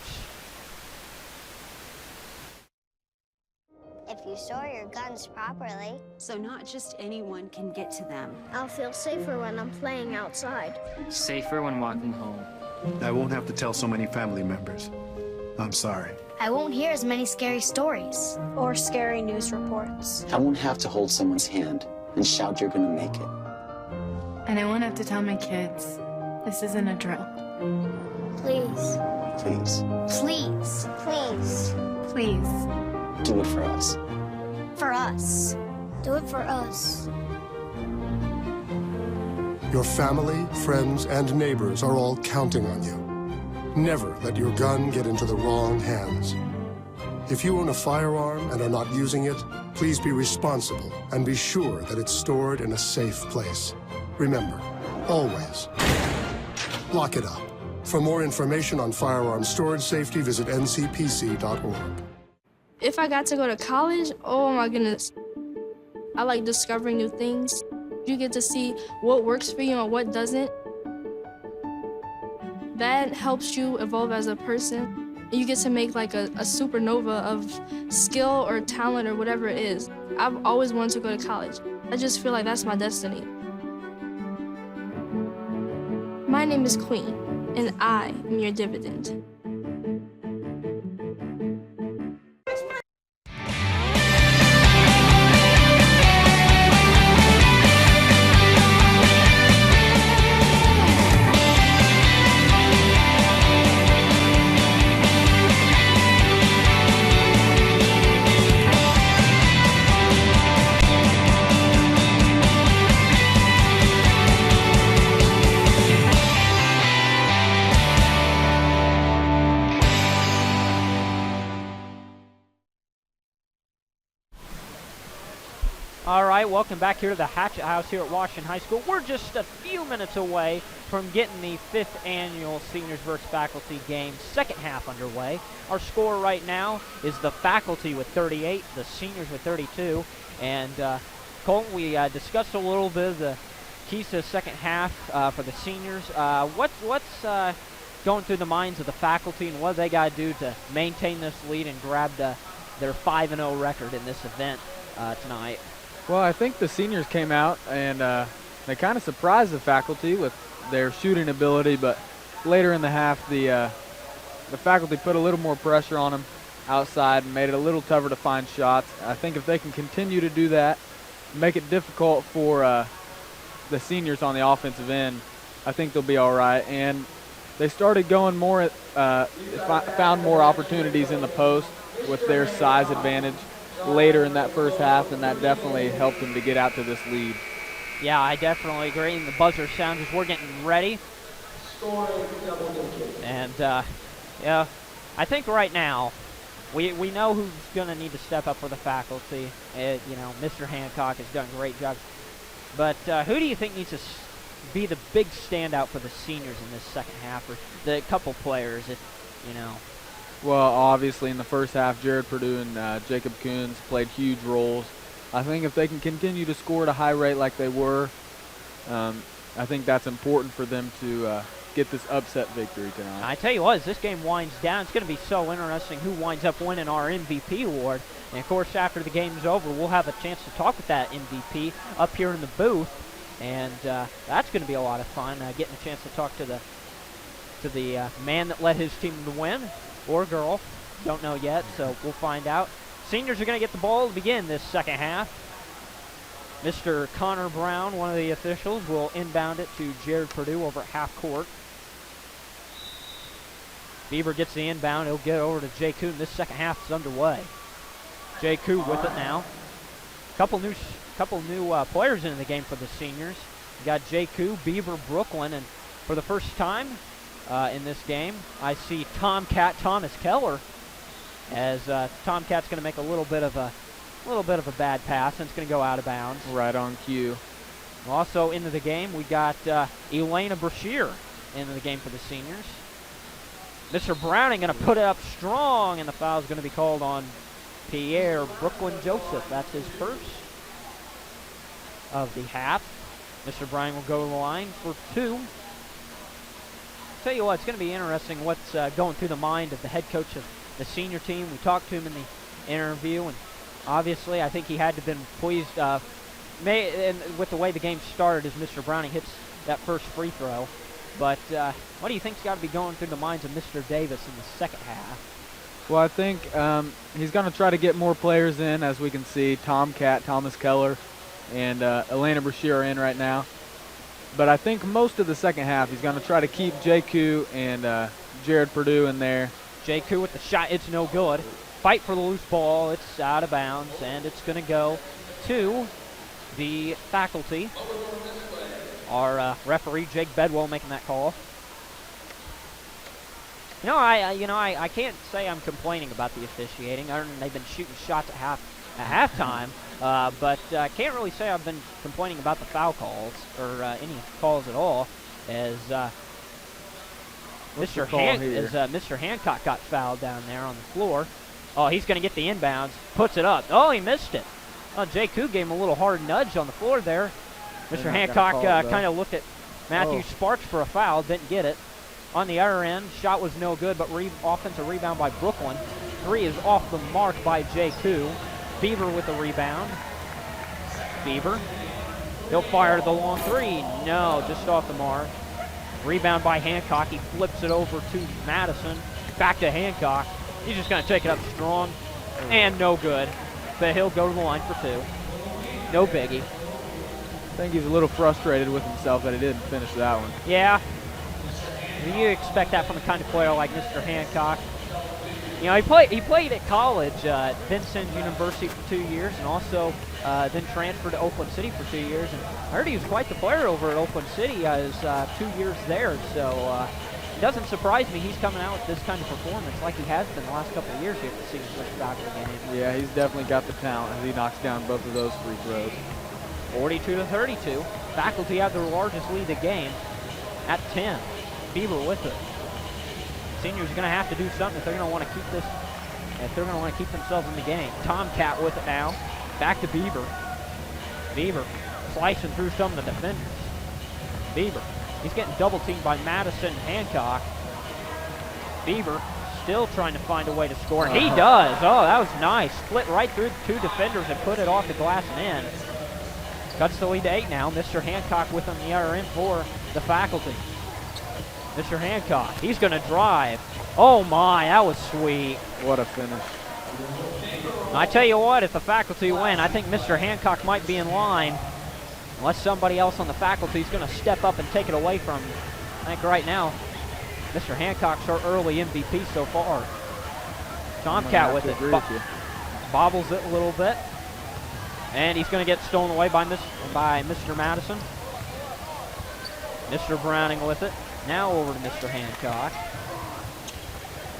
If you store your guns properly, So not just anyone can get to them. I'll feel safer when I'm playing outside. Safer when walking home. I won't have to tell so many family members. I'm sorry. I won't hear as many scary stories. or scary news reports. I won't have to hold someone's hand and shout you're gonna make it. And I won't have to tell my kids, this isn't a drill. Please. Please, Please. Please, Please. do it for us. For us. Do it for us. Your family, friends, and neighbors are all counting on you. Never let your gun get into the wrong hands. If you own a firearm and are not using it, please be responsible and be sure that it's stored in a safe place. Remember, always, lock it up. For more information on firearm storage safety, visit ncpc.org. If I got to go to college, oh my goodness. I like discovering new things. You get to see what works for you and what doesn't. That helps you evolve as a person. You get to make like a supernova of skill or talent or whatever it is. I've always wanted to go to college. I just feel like that's my destiny. My name is Queen, and I am your dividend. All right, welcome back here to the Hatchet House here at Washington High School. We're just a few minutes away from getting the 5th annual Seniors vs. Faculty game second half underway. Our score right now is the faculty with 38, the seniors with 32. And Colton, we discussed a little bit of the keys to the second half for the seniors. What's going through the minds of the faculty, and what do they got to do to maintain this lead and grab their 5-0 record in this event tonight? Well, I think the seniors came out and they kind of surprised the faculty with their shooting ability, but later in the half, the faculty put a little more pressure on them outside and made it a little tougher to find shots. I think if they can continue to do that, make it difficult for the seniors on the offensive end, I think they'll be all right. And they started going more, found more opportunities in the post with their size advantage later in that first half, and that definitely helped them to get out to this lead. Yeah, I definitely agree. And the buzzer sounds as we're getting ready. And, yeah, I think right now we know who's going to need to step up for the faculty. Mr. Hancock has done a great job. But who do you think needs to be the big standout for the seniors in this second half, or the couple players, Well, obviously in the first half, Jared Purdue and Jacob Coons played huge roles. I think if they can continue to score at a high rate like they were, I think that's important for them to get this upset victory tonight. I tell you what, as this game winds down, it's going to be so interesting who winds up winning our MVP award. And, of course, after the game's over, we'll have a chance to talk with that MVP up here in the booth. And that's going to be a lot of fun, getting a chance to talk to the man that led his team to win, or girl. Don't know yet, so we'll find out. Seniors are going to get the ball to begin this second half. Mr. Connor Brown, one of the officials, will inbound it to Jared Purdue over at half court. Bieber gets the inbound. He'll get over to Jay Kuhn. This second half is underway. Jay Kuhn with it now. Couple new players into the game for the seniors. You got Jay Kuhn, Bieber, Brooklyn, and for the first time in this game, I see Tomcat Thomas Keller, as Tomcat's going to make a little bit of a bad pass, and it's going to go out of bounds. Right on cue. Also into the game, we got Elena Brashear into the game for the seniors. Mr. Browning going to put it up strong, and the foul is going to be called on Pierre Brooklyn Joseph. That's his first of the half. Mr. Browning will go to the line for 2. Tell you what, it's going to be interesting what's going through the mind of the head coach of the senior team. We talked to him in the interview, and obviously I think he had to have been pleased with the way the game started as Mr. Browning hits that first free throw. But what do you think's got to be going through the minds of Mr. Davis in the second half? Well, I think he's going to try to get more players in, as we can see. Tomcat, Thomas Keller, and Elena Brashear are in right now. But I think most of the second half he's going to try to keep JQ and Jared Purdue in there. JQ with the shot, it's no good. Fight for the loose ball, it's out of bounds, and it's going to go to the faculty. Our referee, Jake Bedwell, making that call. I can't say I'm complaining about the officiating. They've been shooting shots at halftime, but I can't really say I've been complaining about the foul calls or any calls at all. As Mr. Hancock got fouled down there on the floor. Oh, he's going to get the inbounds. Puts it up. Oh, he missed it. Oh, Jay Koo gave him a little hard nudge on the floor there. Mr. Hancock kind of looked at Matthew Sparks for a foul. Didn't get it. On the other end, shot was no good, but offensive rebound by Brooklyn. 3 is off the mark by Jay Koo. Beaver with the rebound. Beaver. He'll fire the long 3. No, just off the mark. Rebound by Hancock. He flips it over to Madison. Back to Hancock. He's just going to take it up strong. And no good. But he'll go to the line for 2. No biggie. I think he's a little frustrated with himself that he didn't finish that one. Yeah. You expect that from a kind of player like Mr. Hancock. You know, he played at college, Vincennes University for 2 years, and also then transferred to Oakland City for 2 years. And I heard he was quite the player over at Oakland City his 2 years there. So it doesn't surprise me he's coming out with this kind of performance like he has been the last couple of years here at the Senior Switch Faculty game. Yeah, he's definitely got the talent as he knocks down both of those free throws. 42-32. Faculty have their largest lead of the game at 10. Beaver with it. Seniors are going to have to do something if they're going to want to keep this, if they're going to want to keep themselves in the game. Tomcat with it now. Back to Beaver. Beaver slicing through some of the defenders. Beaver. He's getting double teamed by Madison and Hancock. Beaver still trying to find a way to score. And he does. Oh, that was nice. Split right through 2 defenders and put it off the glass and in. Cuts the lead to 8 now. Mr. Hancock with on the other end for the faculty. Mr. Hancock, he's going to drive. Oh my, that was sweet. What a finish. I tell you what, if the faculty win, I think Mr. Hancock might be in line, unless somebody else on the faculty is going to step up and take it away from him. I think right now, Mr. Hancock's our early MVP so far. Tomcat with it. Bobbles it a little bit. And he's going to get stolen away by Mr. Madison. Mr. Browning with it. Now over to Mr. Hancock.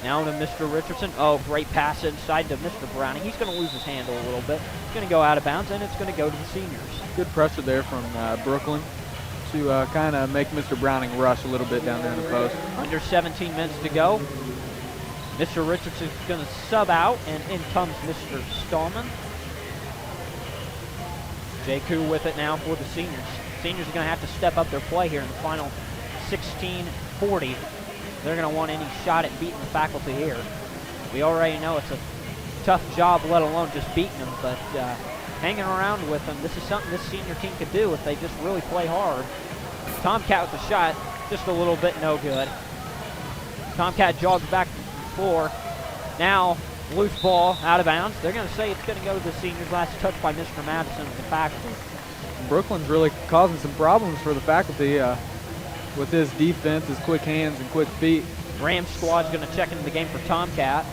Now to Mr. Richardson. Oh, great pass inside to Mr. Browning. He's going to lose his handle a little bit. It's going to go out of bounds, and it's going to go to the seniors. Good pressure there from Brooklyn to kind of make Mr. Browning rush a little bit down there in the post. Under 17 minutes to go. Mr. Richardson's going to sub out, and in comes Mr. Stallman. Jay Koo with it now for the seniors. Seniors are going to have to step up their play here in the final 16-40. They're going to want any shot at beating the faculty here. We already know it's a tough job, let alone just beating them, but hanging around with them, this is something this senior team could do if they just really play hard. Tomcat with the shot, just a little bit no good. Tomcat jogs back to the floor. Now, loose ball, out of bounds. They're going to say it's going to go to the seniors. Last touch by Mr. Madison with the faculty. Brooklyn's really causing some problems for the faculty with his defense, his quick hands and quick feet. Rams squad's going to check into the game for Tomcat.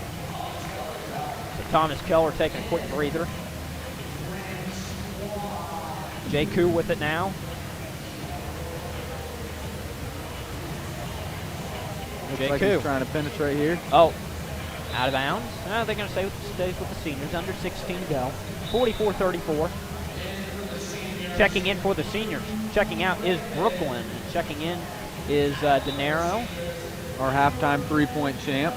So Thomas Keller taking a quick breather. Jay Koo with it now. Looks like he's trying to penetrate here. Oh, out of bounds. No, they're going to stay with the seniors. Under 16 to go. 44-34. Checking in for the seniors. Checking out is Brooklyn. Checking in is Denaro. Our halftime three-point champ.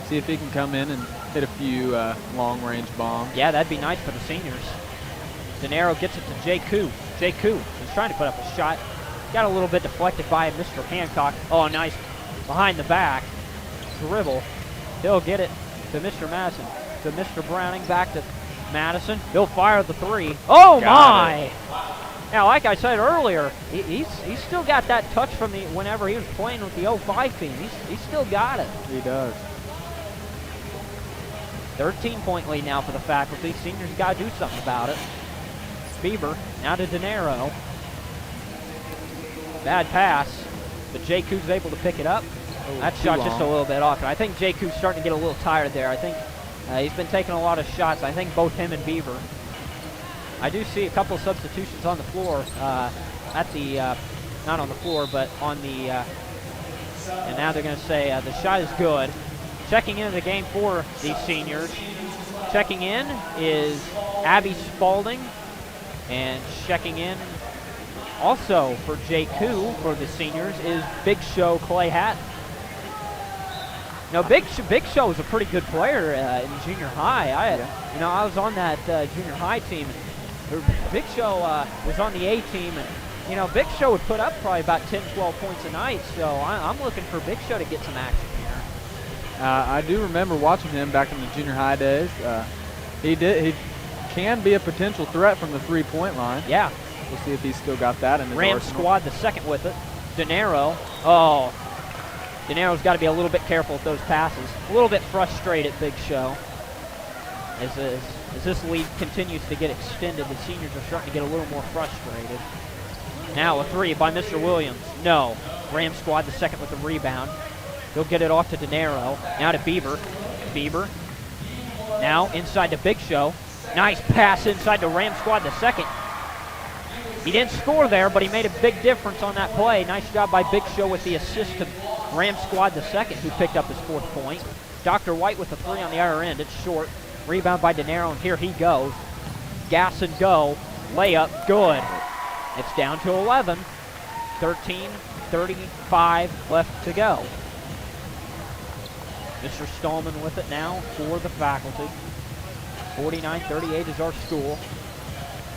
See if he can come in and hit a few long-range bombs. Yeah, that'd be nice for the seniors. Denaro gets it to Jay Koo. Jay Koo is trying to put up a shot. Got a little bit deflected by Mr. Hancock. Oh, nice behind the back dribble. He'll get it to Mr. Madison. To Mr. Browning, back to Madison. He'll fire the three. Oh, my! Now, like I said earlier, he's still got that touch from the whenever he was playing with the 05 team. He's still got it. He does. 13-point lead now for the faculty. Seniors got to do something about it. Bieber now to Denaro. Bad pass, but Jay Koo's able to pick it up. That shot just a little bit off. And I think Jay Koo's starting to get a little tired there. I think he's been taking a lot of shots. I think both him and Bieber. I do see a couple of substitutions on the floor at the, not on the floor, but on the, and now they're going to say the shot is good. Checking into the game for these seniors. Checking in is Abby Spalding. And checking in also for Jay Koo for the seniors is Big Show Clay Hatton. Now, Big Show is a pretty good player in junior high. I was on that junior high team. And Big Show was on the A team, and Big Show would put up probably about 10, 12 points a night. So I'm looking for Big Show to get some action here. I do remember watching him back in the junior high days. He can be a potential threat from the three-point line. Yeah. We'll see if he's still got that in his Rams arsenal. squad the second with it. Denaro. Oh. Denaro's got to be a little bit careful with those passes. A little bit frustrated, Big Show. As this lead continues to get extended, the seniors are starting to get a little more frustrated. Now a three by Mr. Williams. No. Rams squad the second with the rebound. He'll get it off to Denaro. Now to Bieber. Bieber. Now inside to Big Show. Nice pass inside the Ram squad the second. He didn't score there, but he made a big difference on that play. Nice job by Big Show with the assist to Ram squad the second, who picked up his fourth point. Dr. White with a three on the other end. It's short. Rebound by Denaro, and here he goes. Gas and go. Layup, good. It's down to 11. 13:35 left to go. Mr. Stallman with it now for the faculty. 49-38 is our score.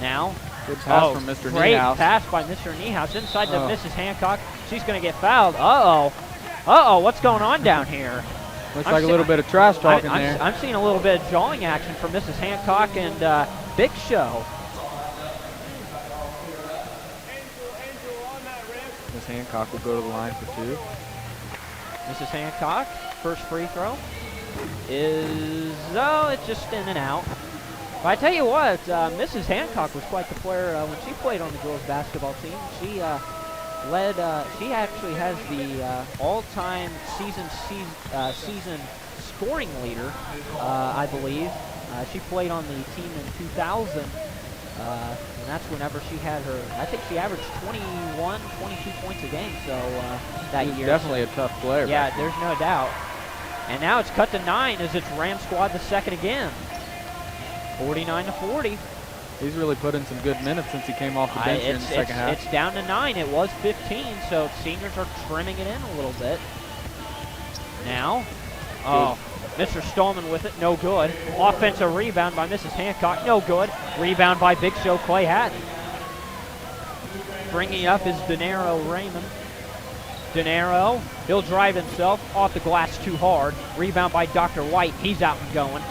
Now, good pass from Mr. Great Niehaus. pass by Mr. Niehaus inside to Mrs. Hancock. She's going to get fouled. Uh-oh, what's going on down here? Looks like a little bit of trash talking there. I'm seeing a little bit of jawing action from Mrs. Hancock and Big Show. Miss Hancock will go to the line for two. Mrs. Hancock, first free throw is, it's just in and out. But I tell you what, Mrs. Hancock was quite the player when she played on the girls' basketball team. She she actually has the all-time season scoring leader, I believe. She played on the team in 2000, and that's whenever she had her, I think she averaged 21, 22 points a game, so that year. Definitely a tough player. Yeah, there's no doubt. And now it's cut to 9 as it's Ram squad the second again. 49-40. He's really put in some good minutes since he came off the bench in the second half. It's down to 9. It was 15, so seniors are trimming it in a little bit. Now, Mr. Stallman with it, no good. Offensive rebound by Mrs. Hancock, no good. Rebound by Big Show Clay Hatton. Bringing up is Denaro Raymond. Denaro, he'll drive himself off the glass too hard. Rebound by Dr. White, he's out and going.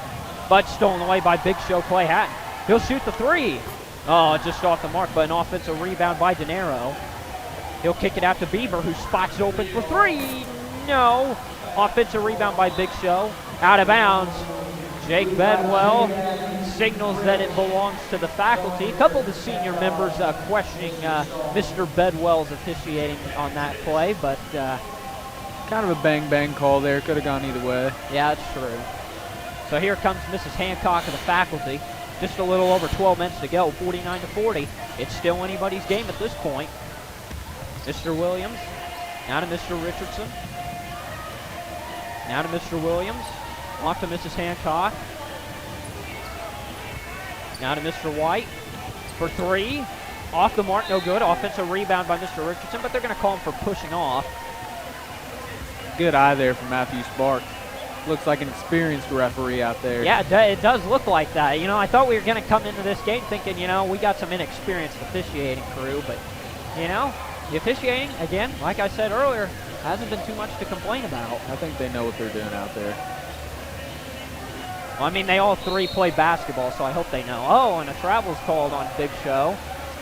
But stolen away by Big Show Clay Hatton. He'll shoot the three. Oh, just off the mark, but an offensive rebound by Denaro. He'll kick it out to Bieber, who spots open for three. No. Offensive rebound by Big Show. Out of bounds. Jake Bedwell signals that it belongs to the faculty. A couple of the senior members questioning Mr. Bedwell's officiating on that play, but Kind of a bang-bang call there. Could have gone either way. Yeah, that's true. So here comes Mrs. Hancock of the faculty. Just a little over 12 minutes to go, 49-40. It's still anybody's game at this point. Mr. Williams, now to Mr. Richardson. Now to Mr. Williams, off to Mrs. Hancock. Now to Mr. White for three. Off the mark, no good. Offensive rebound by Mr. Richardson, but they're going to call him for pushing off. Good eye there from Matthew Sparks. Looks like an experienced referee out there. Yeah, it does look like that. You know, I thought we were going to come into this game thinking, you know, we got some inexperienced officiating crew, but, you know, the officiating, again, like I said earlier, hasn't been too much to complain about. I think they know what they're doing out there. Well, I mean, they all three play basketball, so I hope they know. Oh, and a travel's called on Big Show.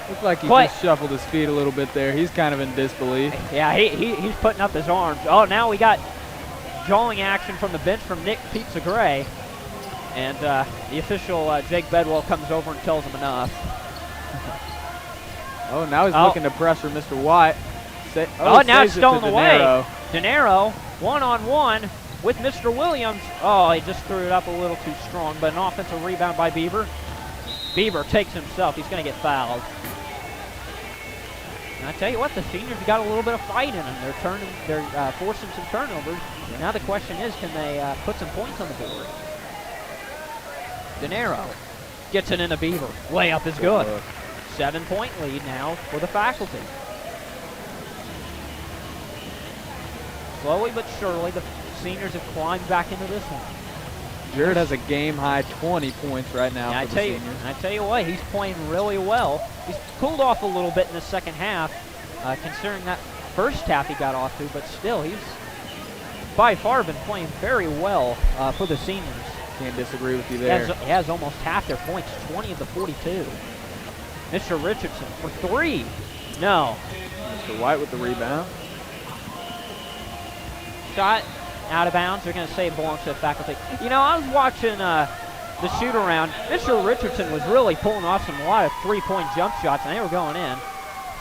Looks like he just shuffled his feet a little bit there. He's kind of in disbelief. Yeah, he's putting up his arms. Oh, now we got jawing action from the bench from Nick Pizza Gray. And the official, Jake Bedwell, comes over and tells him enough. Oh, now he's looking to pressure Mr. White. Now it's stolen away. Dinero, one-on-one with Mr. Williams. Oh, he just threw it up a little too strong, but an offensive rebound by Bieber. Bieber takes himself. He's going to get fouled. And I tell you what, the seniors got a little bit of fight in them. They're forcing some turnovers. Yeah. Now the question is, can they put some points on the board? Dinero gets it into Bieber. Layup is good. 7-point lead now for the faculty. Slowly but surely, the seniors have climbed back into this one. Jared has a game-high 20 points right now for the seniors. I tell you what, he's playing really well. He's cooled off a little bit in the second half, considering that first half he got off to, but still, he's by far been playing very well for the seniors. Can't disagree with you there. He has almost half their points, 20 of the 42. Mr. Richardson for three. No. Mr. White with the rebound. Shot out of bounds. They're going to say it belongs to the faculty. You know, I was watching the shoot-around. Mr. Richardson was really pulling off a lot of three-point jump shots, and they were going in.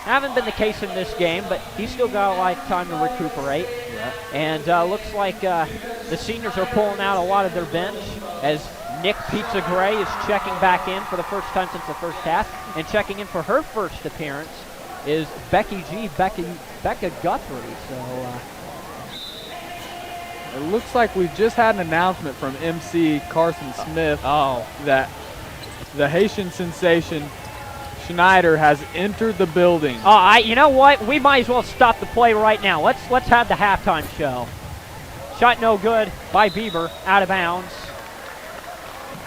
Haven't been the case in this game, but he's still got a lot of time to recuperate. Yeah. And looks like the seniors are pulling out a lot of their bench as Nick Pizza Gray is checking back in for the first time since the first half. And checking in for her first appearance is Becca Guthrie. So it looks like we've just had an announcement from MC Carson Smith that the Haitian sensation Schneider has entered the building. You know what? We might as well stop the play right now. Let's have the halftime show. Shot no good by Bieber, out of bounds.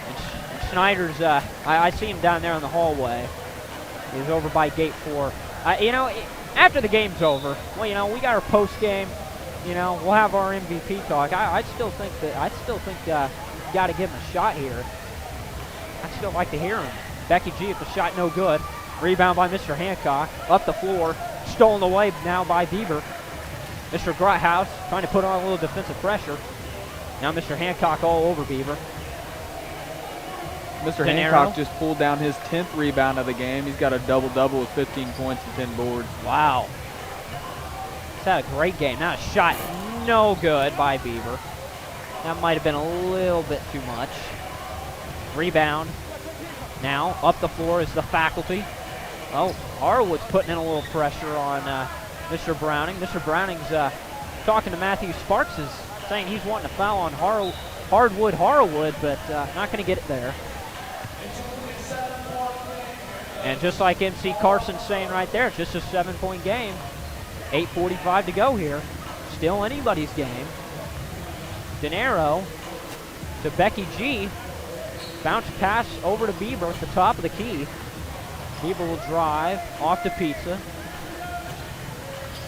And Schneider's, I see him down there in the hallway. He's over by gate 4. You know, after the game's over, well, you know, we got our post game. You know, we'll have our MVP talk. I still think you got to give him a shot here. I'd still like to hear him. Becky G at the shot, no good. Rebound by Mr. Hancock. Up the floor. Stolen away now by Bieber. Mr. Grothaus trying to put on a little defensive pressure. Now Mr. Hancock all over Bieber. Mr. Hancock just pulled down his 10th rebound of the game. He's got a double-double with 15 points and 10 boards. Wow. He's had a great game. Now a shot no good by Bieber. That might have been a little bit too much. Rebound. Now up the floor is the faculty. Oh, Harwood's putting in a little pressure on Mr. Browning. Mr. Browning's talking to Matthew Sparks, is saying he's wanting to foul on Harwood, but not going to get it there. And just like MC Carson's saying right there, it's just a 7-point game. 8:45 to go here. Still anybody's game. Dinero to Becky G. Bounce pass over to Bieber at the top of the key. Bieber will drive off to Pizza.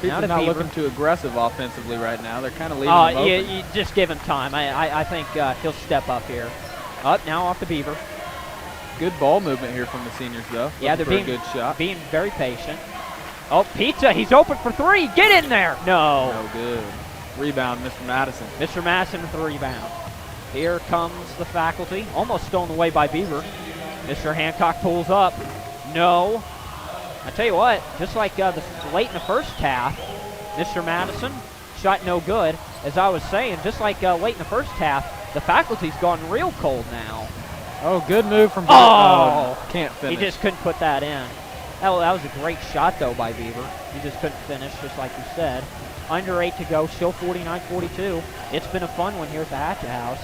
Pizza's not looking too aggressive offensively right now. They're kind of leaving him open. Yeah, you just give him time. I think he'll step up here. Up now off to Bieber. Good ball movement here from the seniors, though. Yeah, they're being a good shot. Being very patient. Oh, Pizza, he's open for three. Get in there. No. No good. Rebound, Mr. Madison. Mr. Madison with the rebound. Here comes the faculty. Almost stolen away by Bieber. Mr. Hancock pulls up. No. I tell you what, just like late in the first half, Mr. Madison shot no good. As I was saying, just like late in the first half, the faculty's gone real cold now. Oh, good move from can't finish. He just couldn't put that in. That was a great shot, though, by Bieber. He just couldn't finish, just like you said. Under 8 to go, still 49-42. It's been a fun one here at the Hatchet House.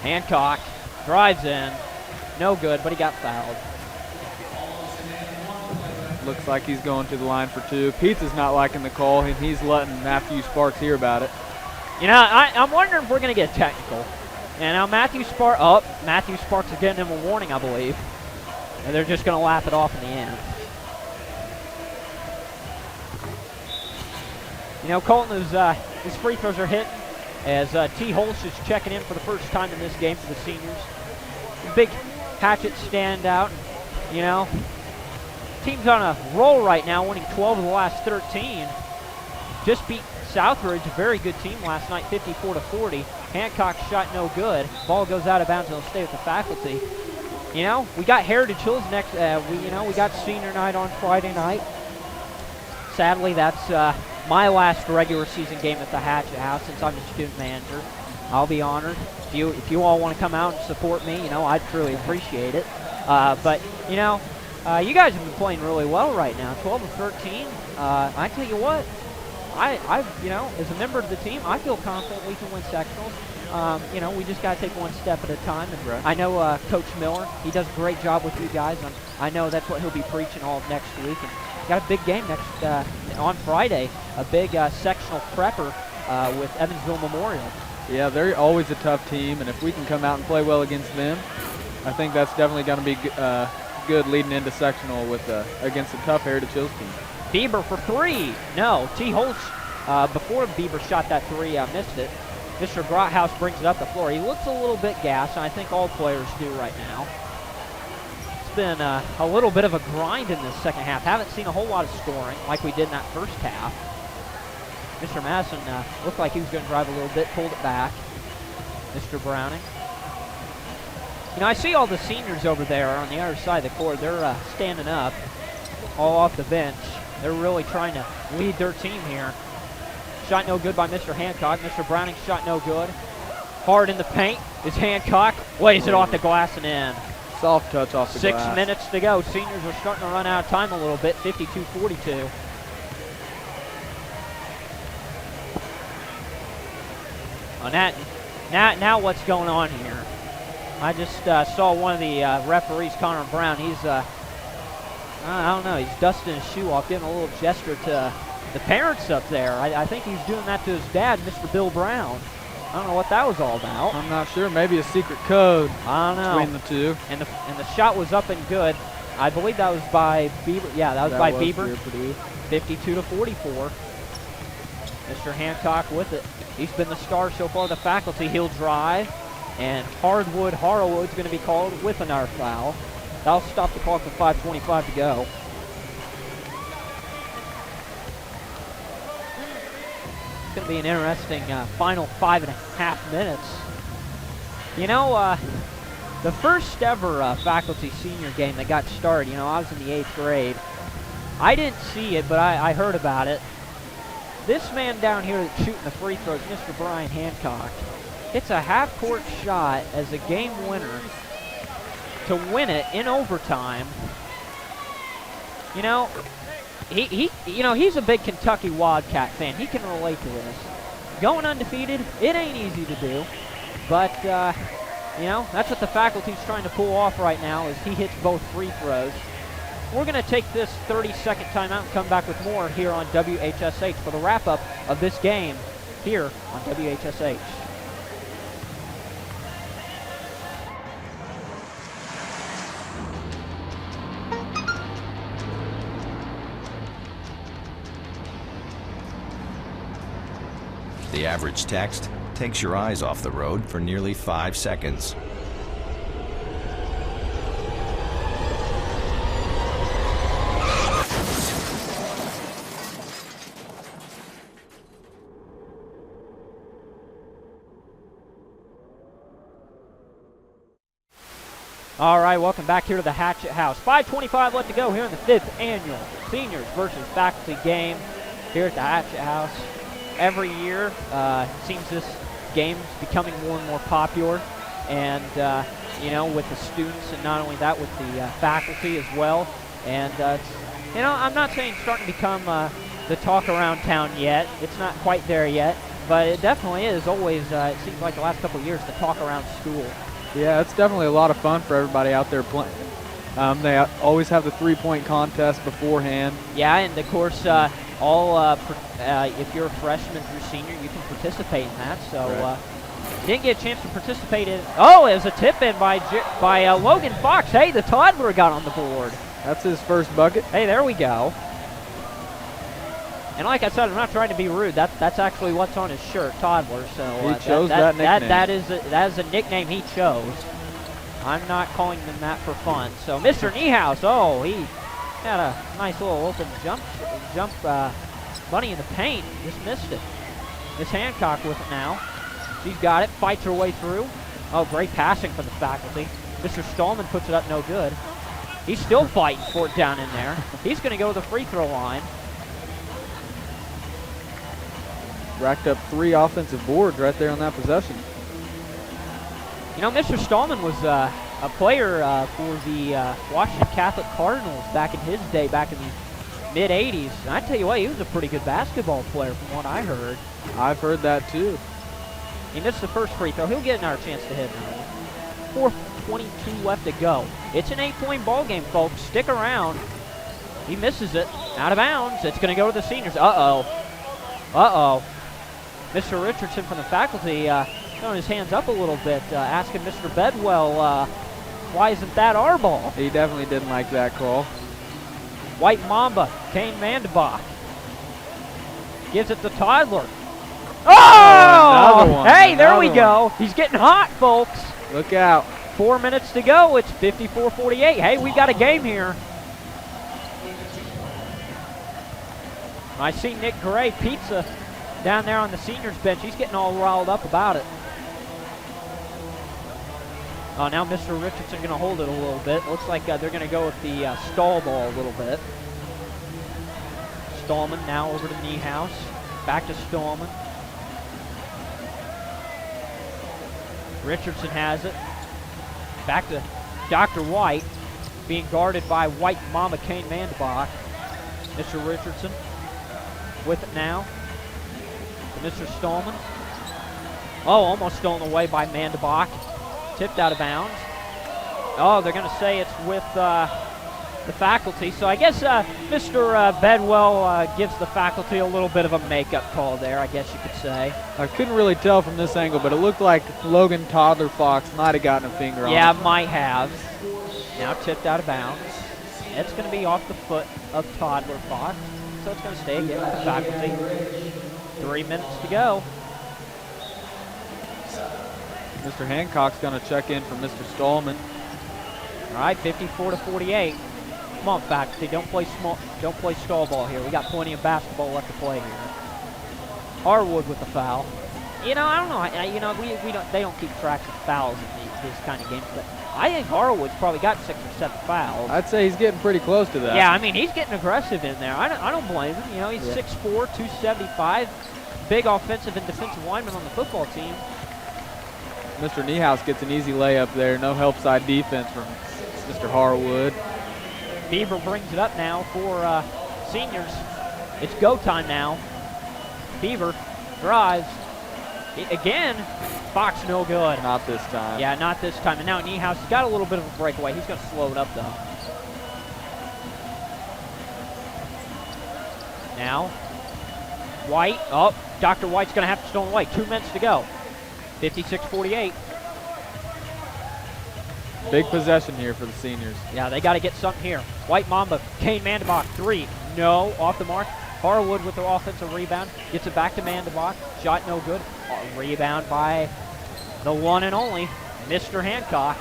Hancock drives in. No good, but he got fouled. Looks like he's going to the line for 2. Pizza's not liking the call, and he's letting Matthew Sparks hear about it. You know, I'm wondering if we're going to get technical. And now Matthew Sparks is getting him a warning, I believe. And they're just going to laugh it off in the end. You know, Colton is his free throws are hitting as T. Holst is checking in for the first time in this game for the seniors. Big Hatchet standout. You know, team's on a roll right now, winning 12 of the last 13. Just beat Southridge, a very good team last night, 54-40. Hancock shot no good. Ball goes out of bounds and it'll stay with the faculty. You know, we got Heritage Hills next. We got senior night on Friday night. Sadly, that's my last regular season game at the Hatchet House since I'm the student manager. I'll be honored if you all want to come out and support me. You know, I'd truly appreciate it. But you know, you guys have been playing really well right now. 12 of 13. I tell you what. You know, as a member of the team, I feel confident we can win sectionals. You know, we just got to take one step at a time. And I know Coach Miller, he does a great job with you guys. And I know that's what he'll be preaching all of next week. And got a big game on Friday, a big sectional prepper with Evansville Memorial. Yeah, they're always a tough team, and if we can come out and play well against them, I think that's definitely going to be good leading into sectional with against a tough Heritage Hills team. Bieber for 3. No, T. Holst, before Bieber shot that 3, missed it. Mr. Grothaus brings it up the floor. He looks a little bit gassed, and I think all players do right now. It's been a little bit of a grind in this second half. Haven't seen a whole lot of scoring like we did in that first half. Mr. Madison looked like he was going to drive a little bit, pulled it back. Mr. Browning. You know, I see all the seniors over there on the other side of the court. They're standing up, all off the bench. They're really trying to lead their team here. Shot no good by Mr. Hancock. Mr. Browning shot no good. Hard in the paint is Hancock. Lays it off the glass and in. Soft touch off the glass. 6 minutes to go. Seniors are starting to run out of time a little bit. 52-42. Now what's going on here? I just saw one of the referees, Connor Brown. He's I don't know. He's dusting his shoe off, giving a little gesture to the parents up there. I think he's doing that to his dad, Mr. Bill Brown. I don't know what that was all about. I'm not sure. Maybe a secret code I don't know. between the two. And the shot was up and good. I believe that was by Bieber. Yeah, that was by Bieber. 52-44. Mr. Hancock with it. He's been the star so far. The faculty, he'll drive. And Hardwood Harrowwood's going to be called with another foul. That'll stop the clock with 5:25 to go. It's going to be an interesting final 5.5 minutes. You know, the first ever faculty senior game that got started, you know, I was in the 8th grade. I didn't see it, but I heard about it. This man down here that's shooting the free throws, Mr. Brian Hancock, hits a half-court shot as a game winner to win it in overtime. You know, he's a big Kentucky Wildcat fan. He can relate to this. Going undefeated, it ain't easy to do. But, you know, that's what the faculty's trying to pull off right now is he hits both free throws. We're going to take this 30-second timeout and come back with more here on WHSH for the wrap-up of this game here on WHSH. The average text takes your eyes off the road for nearly 5 seconds. All right, welcome back here to the Hatchet House. 5:25 left to go here in the 5th annual Seniors versus Faculty game here at the Hatchet House. Every year, it seems this game is becoming more and more popular, and you know, with the students, and not only that, with the faculty as well. And you know, I'm not saying it's starting to become the talk around town yet. It's not quite there yet, but it definitely is always, it seems like the last couple of years, the talk around school. Yeah, it's definitely a lot of fun for everybody out there playing. They always have the three-point contest beforehand. Yeah, and of course, if you're a freshman through senior, you can participate in that. So didn't get a chance to participate in. Oh, it was a tip-in by Logan Fox. Hey, the toddler got on the board. That's his first bucket. Hey, there we go. And like I said, I'm not trying to be rude. That's actually what's on his shirt, toddler. So he chose that nickname. That is a nickname he chose. I'm not calling them that for fun. So Mr. Niehaus, oh, he had a nice little open jump bunny in the paint. Just missed it. Miss Hancock with it now. She's got it. Fights her way through. Oh, great passing for the faculty. Mr. Stallman puts it up no good. He's still fighting for it down in there. He's going to go to the free throw line. Racked up 3 offensive boards right there on that possession. You know, Mr. Stallman was a player for the Washington Catholic Cardinals back in his day, back in the mid-'80s. And I tell you what, he was a pretty good basketball player from what I heard. I've heard that too. He missed the first free throw. He'll get another chance to hit now. 4:22 left to go. It's an 8-point ball game, folks. Stick around. He misses it. Out of bounds. It's going to go to the seniors. Uh-oh. Uh-oh. Mr. Richardson from the faculty throwing his hands up a little bit, asking Mr. Bedwell, why isn't that our ball? He definitely didn't like that call. White Mamba, Kane Mandebach. Gives it to Toddler. Oh! Hey, there we go. He's getting hot, folks. Look out. 4 minutes to go. It's 54-48. Hey, we got a game here. I see Nick Gray, Pizza, down there on the seniors bench. He's getting all riled up about it. Oh, now Mr. Richardson going to hold it a little bit. Looks like they're going to go with the stall ball a little bit. Stallman now over to Niehaus. Back to Stallman. Richardson has it. Back to Dr. White. Being guarded by White Mama Kane Mandebach. Mr. Richardson with it now. Mr. Stallman. Oh, almost stolen away by Mandebach. Tipped out of bounds. Oh, they're going to say it's with the faculty. So I guess Mr. Bedwell gives the faculty a little bit of a makeup call there, I guess you could say. I couldn't really tell from this angle, but it looked like Logan Toddler Fox might have gotten a finger on it. Yeah, might have. Now tipped out of bounds. It's going to be off the foot of Toddler Fox. So it's going to stay again with the faculty. 3 minutes to go. Mr. Hancock's going to check in for Mr. Stallman. All right, 54-48. Come on, faculty, don't play stall ball here. We got plenty of basketball left to play here. Harwood with the foul. You know, I don't know. You know, they don't keep track of fouls in these kind of games, but I think Harwood's probably got 6 or 7 fouls. I'd say he's getting pretty close to that. Yeah, I mean, he's getting aggressive in there. I don't blame him. You know, he's 6'4", 275, big offensive and defensive lineman on the football team. Mr. Niehaus gets an easy layup there. No help side defense from Mr. Harwood. Beaver brings it up now for seniors. It's go time now. Beaver drives. Again, Fox no good. Not this time. Yeah, not this time. And now Niehaus has got a little bit of a breakaway. He's going to slow it up, though. Now, White. Oh, Dr. White's going to have to stone away. 2 minutes to go. 56-48. Big possession here for the seniors. Yeah, they got to get something here. White Mamba, Kane Mandebach, 3. No, off the mark. Harwood with the offensive rebound. Gets it back to Mandebach. Shot no good. Rebound by the one and only Mr. Hancock.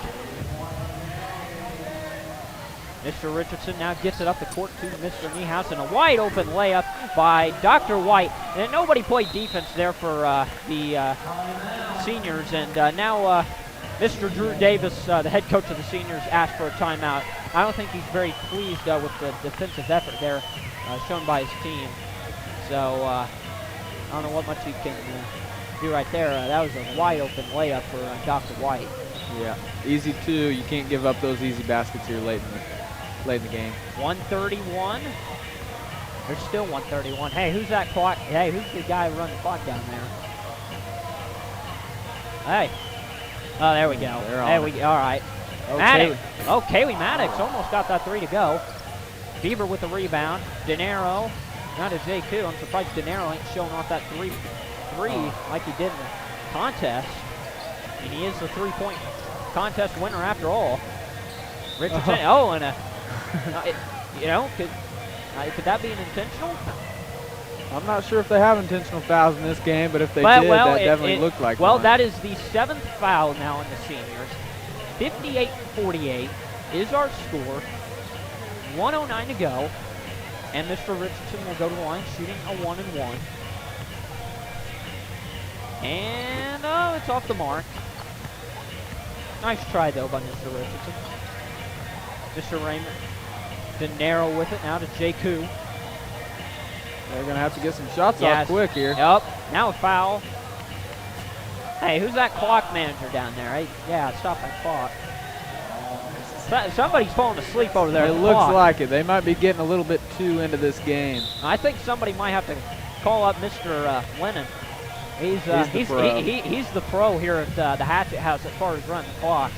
Mr. Richardson now gets it up the court to Mr. Niehaus, and a wide open layup by Dr. White. And nobody played defense there for the seniors, and now Mr. Drew Davis, the head coach of the seniors, asked for a timeout. I don't think he's very pleased with the defensive effort there shown by his team. So I don't know what much he can do right there. That was a wide open layup for Dr. White. Yeah, easy two. You can't give up those easy baskets here late in the game. 131. There's still 131. Hey, who's that clock? Hey, who's the guy running the clock down there? Hey. Oh, there we go. All right. Okay. Maddox. Oh, Kaylee Maddox almost got that three to go. Bieber with the rebound. De Niro. Not a J2. I'm surprised De Niro ain't showing off that three like he did in the contest. And he is the three-point contest winner after all. Richardson. Oh, and could that be an intentional? I'm not sure if they have intentional fouls in this game, but if they did, that definitely looked like one. Well, that is the 7th foul now on the seniors. 58-48 is our score. 1:09 to go. And Mr. Richardson will go to the line shooting a 1-and-1. And, it's off the mark. Nice try, though, by Mr. Richardson. Mr. Raymond. De Niro with it now to J2. They're going to have to get some shots off quick here. Yep. Now a foul. Hey, who's that clock manager down there? Hey, yeah, stop that clock. Somebody's falling asleep over there. It looks like it. They might be getting a little bit too into this game. I think somebody might have to call up Mr. Lennon. He's the pro here at the Hatchet House as far as running the clock.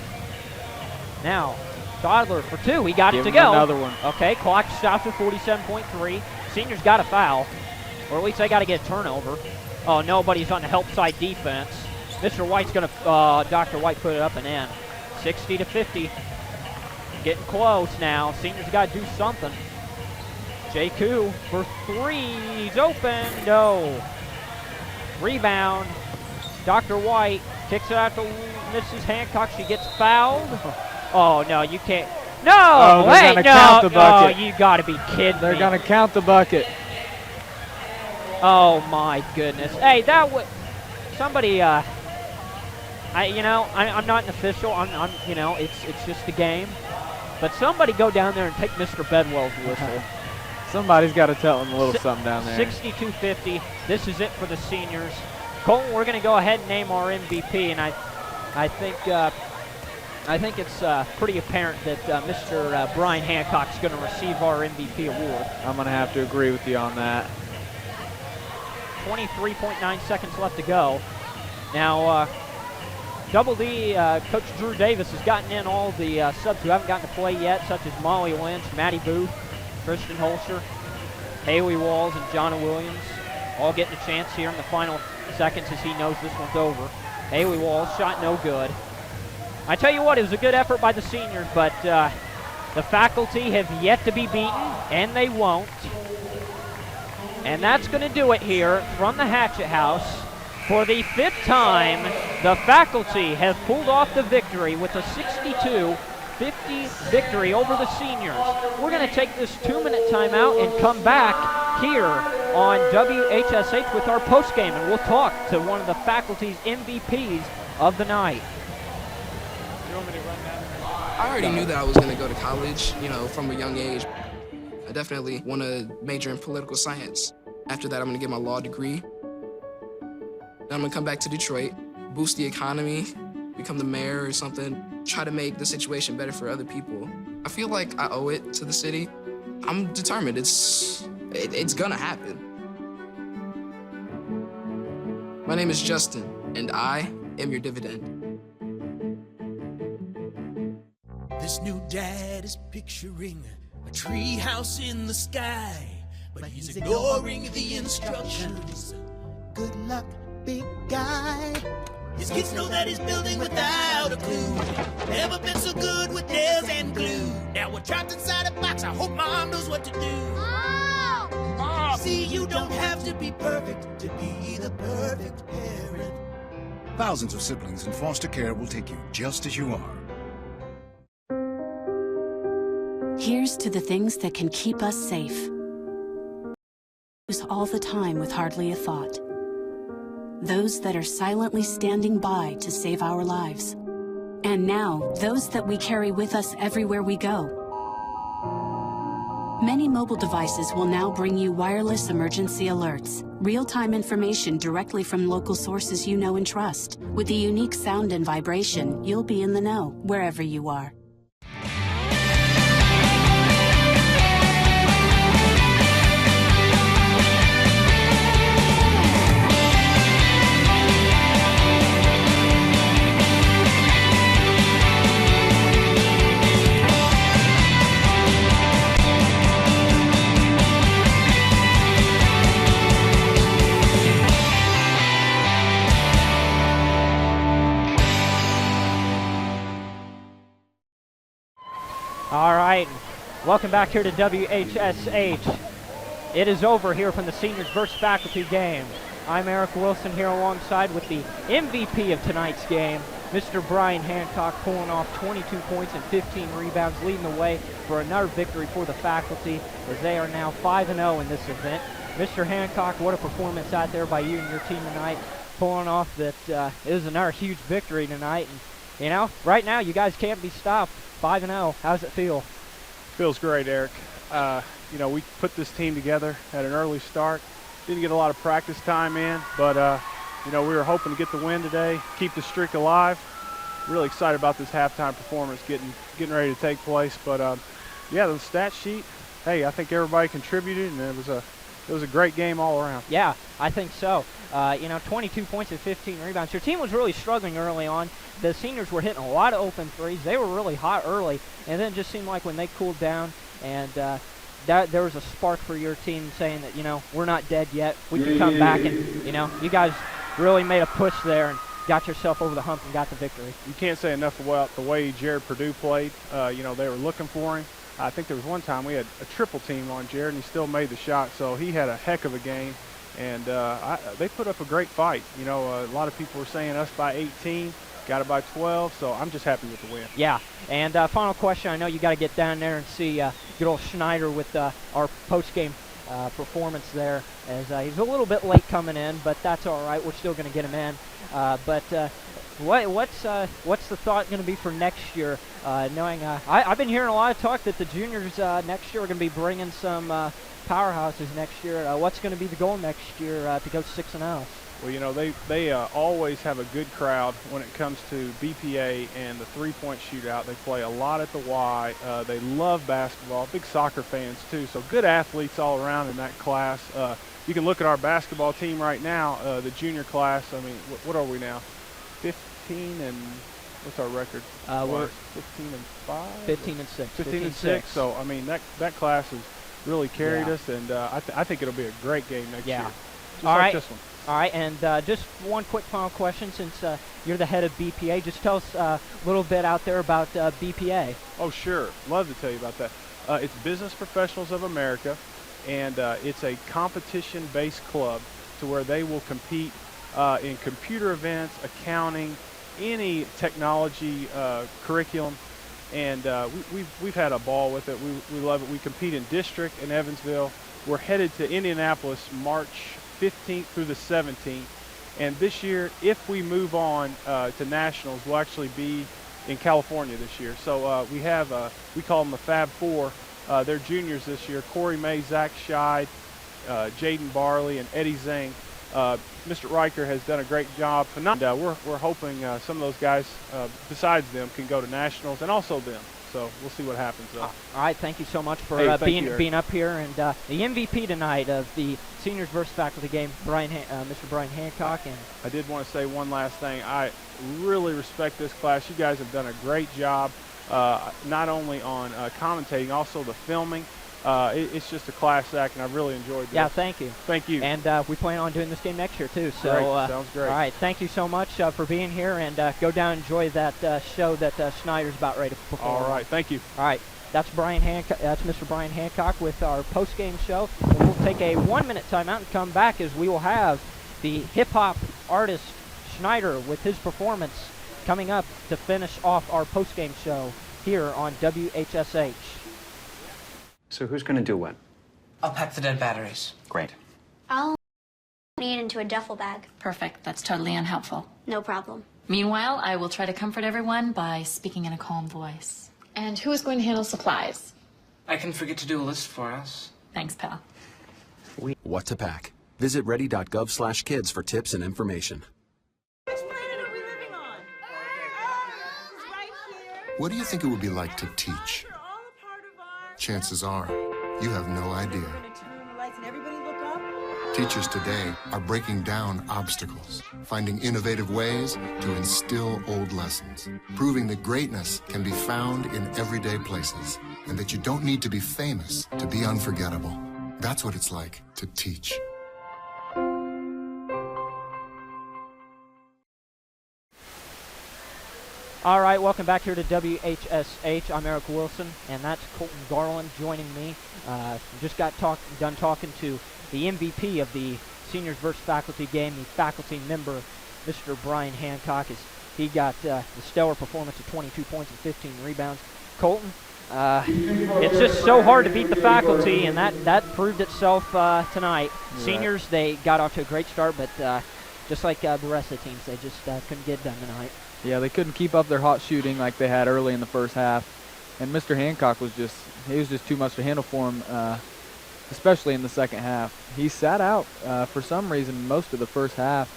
Now, Stadler for two. He got it to go. Another one. Okay, clock stops at 47.3. Seniors got a foul, or at least they got to get a turnover. Oh, nobody's on the help side defense. Mr. White's going to, Dr. White put it up and in. 60-50. Getting close now. Seniors got to do something. J2 for three. He's open. No. Rebound. Dr. White kicks it out to Mrs. Hancock. She gets fouled. Oh, no, you can't. No, they're going to count the bucket. Oh, you got to be kidding me. They're going to count the bucket. Oh, my goodness. Hey, that would somebody. I'm not an official. I'm it's just a game. But somebody go down there and take Mr. Bedwell's whistle. Somebody's got to tell him a little something down there. 62-50. This is it for the seniors. Colton, we're going to go ahead and name our MVP, and I think it's pretty apparent that Mr. Brian Hancock's going to receive our MVP award. I'm going to have to agree with you on that. 23.9 seconds left to go. Now, Double D, Coach Drew Davis has gotten in all the subs who haven't gotten to play yet, such as Molly Lynch, Maddie Booth, Christian Holscher, Haley Walls, and Jonna Williams, all getting a chance here in the final seconds as he knows this one's over. Haley Walls, shot no good. I tell you what, it was a good effort by the seniors, but the faculty have yet to be beaten, and they won't. And that's going to do it here from the Hatchet House. For the 5th time, the faculty have pulled off the victory with a 62-50 victory over the seniors. We're going to take this 2-minute timeout and come back here on WHSH with our postgame, and we'll talk to one of the faculty's MVPs of the night. I already knew that I was going to go to college, from a young age. I definitely want to major in political science. After that, I'm going to get my law degree. Then I'm going to come back to Detroit, boost the economy, become the mayor or something, try to make the situation better for other people. I feel like I owe it to the city. I'm determined. It's going to happen. My name is Justin, and I am your dividend. This new dad is picturing a tree house in the sky, but he's ignoring the instructions. Good luck, big guy. His kids know that he's building without a clue. Never been so good with nails and glue. Now we're trapped inside a box. I hope mom knows what to do. Mom! See, you don't have to be perfect to be the perfect parent. Thousands of siblings in foster care will take you just as you are. Here's to the things that can keep us safe. All the time with hardly a thought. Those that are silently standing by to save our lives. And now, those that we carry with us everywhere we go. Many mobile devices will now bring you wireless emergency alerts, real-time information directly from local sources you know and trust. With the unique sound and vibration, you'll be in the know, wherever you are. All right, welcome back here to WHSH. It is over here from the seniors versus faculty game. I'm Eric Wilson here alongside with the MVP of tonight's game, Mr. Brian Hancock, pulling off 22 points and 15 rebounds, leading the way for another victory for the faculty as they are now 5-0 in this event. Mr. Hancock, what a performance out there by you and your team tonight, pulling off that it was another huge victory tonight. And you know, right now you guys can't be stopped. 5-0. How's it feel? Feels great, Eric. You know, we put this team together at an early start. Didn't get a lot of practice time in, but you know, we were hoping to get the win today, keep the streak alive. Really excited about this halftime performance getting ready to take place. But yeah, the stat sheet. Hey, I think everybody contributed, and it was a great game all around. Yeah, I think so. You know, 22 points and 15 rebounds. Your team was really struggling early on. The seniors were hitting a lot of open threes. They were really hot early, and then it just seemed like when they cooled down and there was a spark for your team saying that, you know, we're not dead yet. We can come back, and, you know, you guys really made a push there and got yourself over the hump and got the victory. You can't say enough about the way Jared Purdue played. You know, they were looking for him. I think there was one time we had a triple team on Jared, and he still made the shot, so he had a heck of a game. And they put up a great fight. You know, a lot of people were saying us by 18, got it by 12, so I'm just happy with the win. Yeah, and final question. I know you got to get down there and see good old Schneider with our post-game performance there, as he's a little bit late coming in, but that's all right. We're still going to get him in. What's the thought going to be for next year? Knowing I've been hearing a lot of talk that the juniors next year are going to be bringing some powerhouses next year. What's going to be the goal next year to go 6-0? Well, you know, they always have a good crowd when it comes to BPA and the three-point shootout. They play a lot at the Y. They love basketball. Big soccer fans, too. So good athletes all around in that class. You can look at our basketball team right now, the junior class. I mean, what are we now? 15 and what's our record? We're 15 and 5. 15 and 6. 15 and 6. So I mean, that class has really carried us, and I think it'll be a great game next year. Just all like right. this one. All right, and just one quick final question, since you're the head of BPA. Just tell us a little bit out there about BPA. Oh, sure. Love to tell you about that. It's Business Professionals of America, and it's a competition-based club to where they will compete in computer events, accounting, any technology curriculum, and we've had a ball with it. We love it. We compete in district in Evansville. We're headed to Indianapolis March 15th through the 17th, and this year, if we move on to nationals, we'll actually be in California this year. So we have we call them the Fab Four. They're juniors this year: Corey May, Zach Scheid, Jaden Barley, and Eddie Zing. Mr. Riker has done a great job, and we're hoping some of those guys besides them can go to nationals, and also them. So we'll see what happens. All right, thank you so much for being up here, and the MVP tonight of the seniors versus faculty game, Mr. Brian Hancock. And I did want to say one last thing. I really respect this class. You guys have done a great job, not only on commentating, also the filming. It's just a class act, and I've really enjoyed this. Yeah, thank you. Thank you. And we plan on doing this game next year, too. So, great. Sounds great. All right, thank you so much for being here, and go down and enjoy that show that Schneider's about ready to perform. All right, thank you. All right, that's Brian Hancock. That's Mr. Brian Hancock with our post-game show. And we'll take a 1-minute timeout and come back as we will have the hip-hop artist Schneider with his performance coming up to finish off our post-game show here on WHSH. So who's going to do what? I'll pack the dead batteries. Great. I'll put it into a duffel bag. Perfect. That's totally unhelpful. No problem. Meanwhile, I will try to comfort everyone by speaking in a calm voice. And who is going to handle supplies? I can forget to do a list for us. Thanks, pal. What to pack? Visit ready.gov/kids for tips and information. What do you think it would be like to teach? Chances are, you have no idea. Teachers today are breaking down obstacles, finding innovative ways to instill old lessons, proving that greatness can be found in everyday places, and that you don't need to be famous to be unforgettable. That's what it's like to teach. All right, welcome back here to WHSH. I'm Eric Wilson, and that's Colton Garland joining me. Just got done talking to the MVP of the seniors versus faculty game, the faculty member, Mr. Brian Hancock. He got the stellar performance of 22 points and 15 rebounds. Colton, it's just so hard to beat the faculty, and that proved itself tonight. Right. Seniors, they got off to a great start, but just like the rest of the teams, they just couldn't get done tonight. Yeah, they couldn't keep up their hot shooting like they had early in the first half. And Mr. Hancock was just too much to handle for him, especially in the second half. He sat out for some reason most of the first half,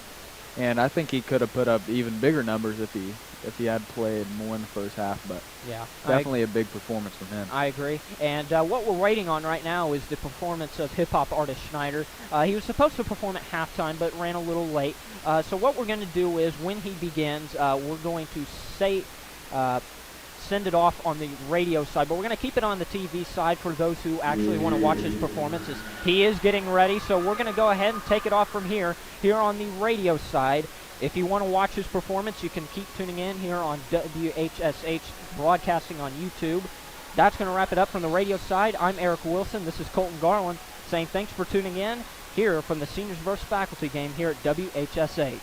and I think he could have put up even bigger numbers if he had played more in the first half. But yeah, definitely a big performance from him. I agree. And what we're waiting on right now is the performance of hip-hop artist Schneider. He was supposed to perform at halftime, but ran a little late. So what we're going to do is when he begins, we're going to send it off on the radio side, but we're going to keep it on the TV side for those who actually want to watch his performances. He is getting ready, so we're going to go ahead and take it off from here on the radio side. If you want to watch his performance, you can keep tuning in here on WHSH Broadcasting on YouTube. That's going to wrap it up from the radio side. I'm Eric Wilson. This is Colton Garland saying thanks for tuning in here from the Seniors versus Faculty game here at WHSH.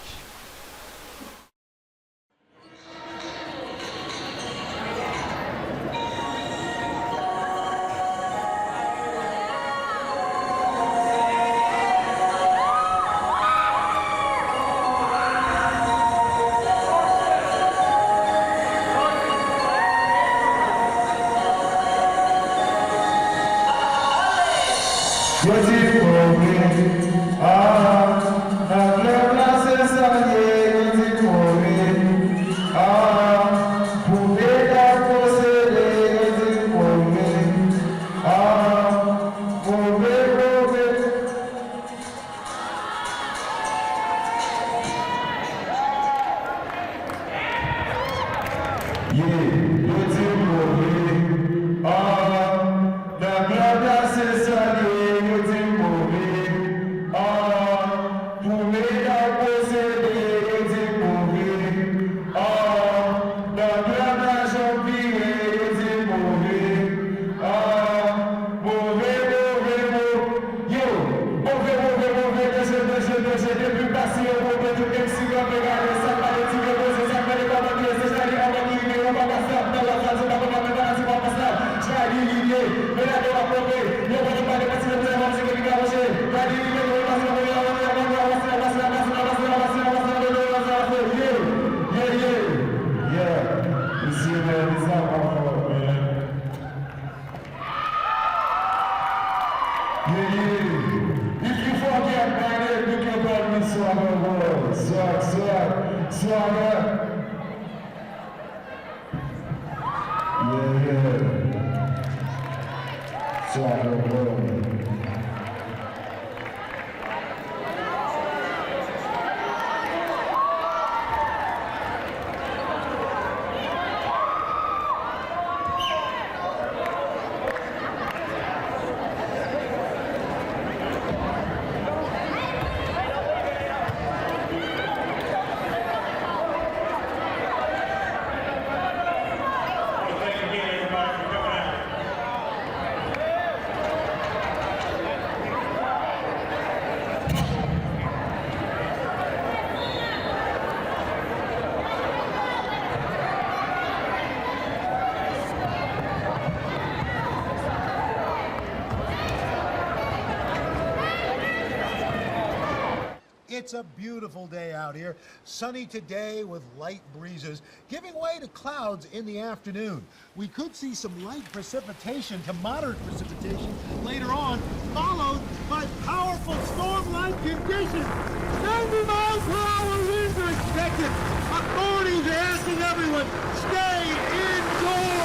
It's a beautiful day out here. Sunny today with light breezes, giving way to clouds in the afternoon. We could see some light precipitation to moderate precipitation later on, followed by powerful storm-like conditions. 90 miles per hour winds are expected. Authorities are asking everyone, stay indoors.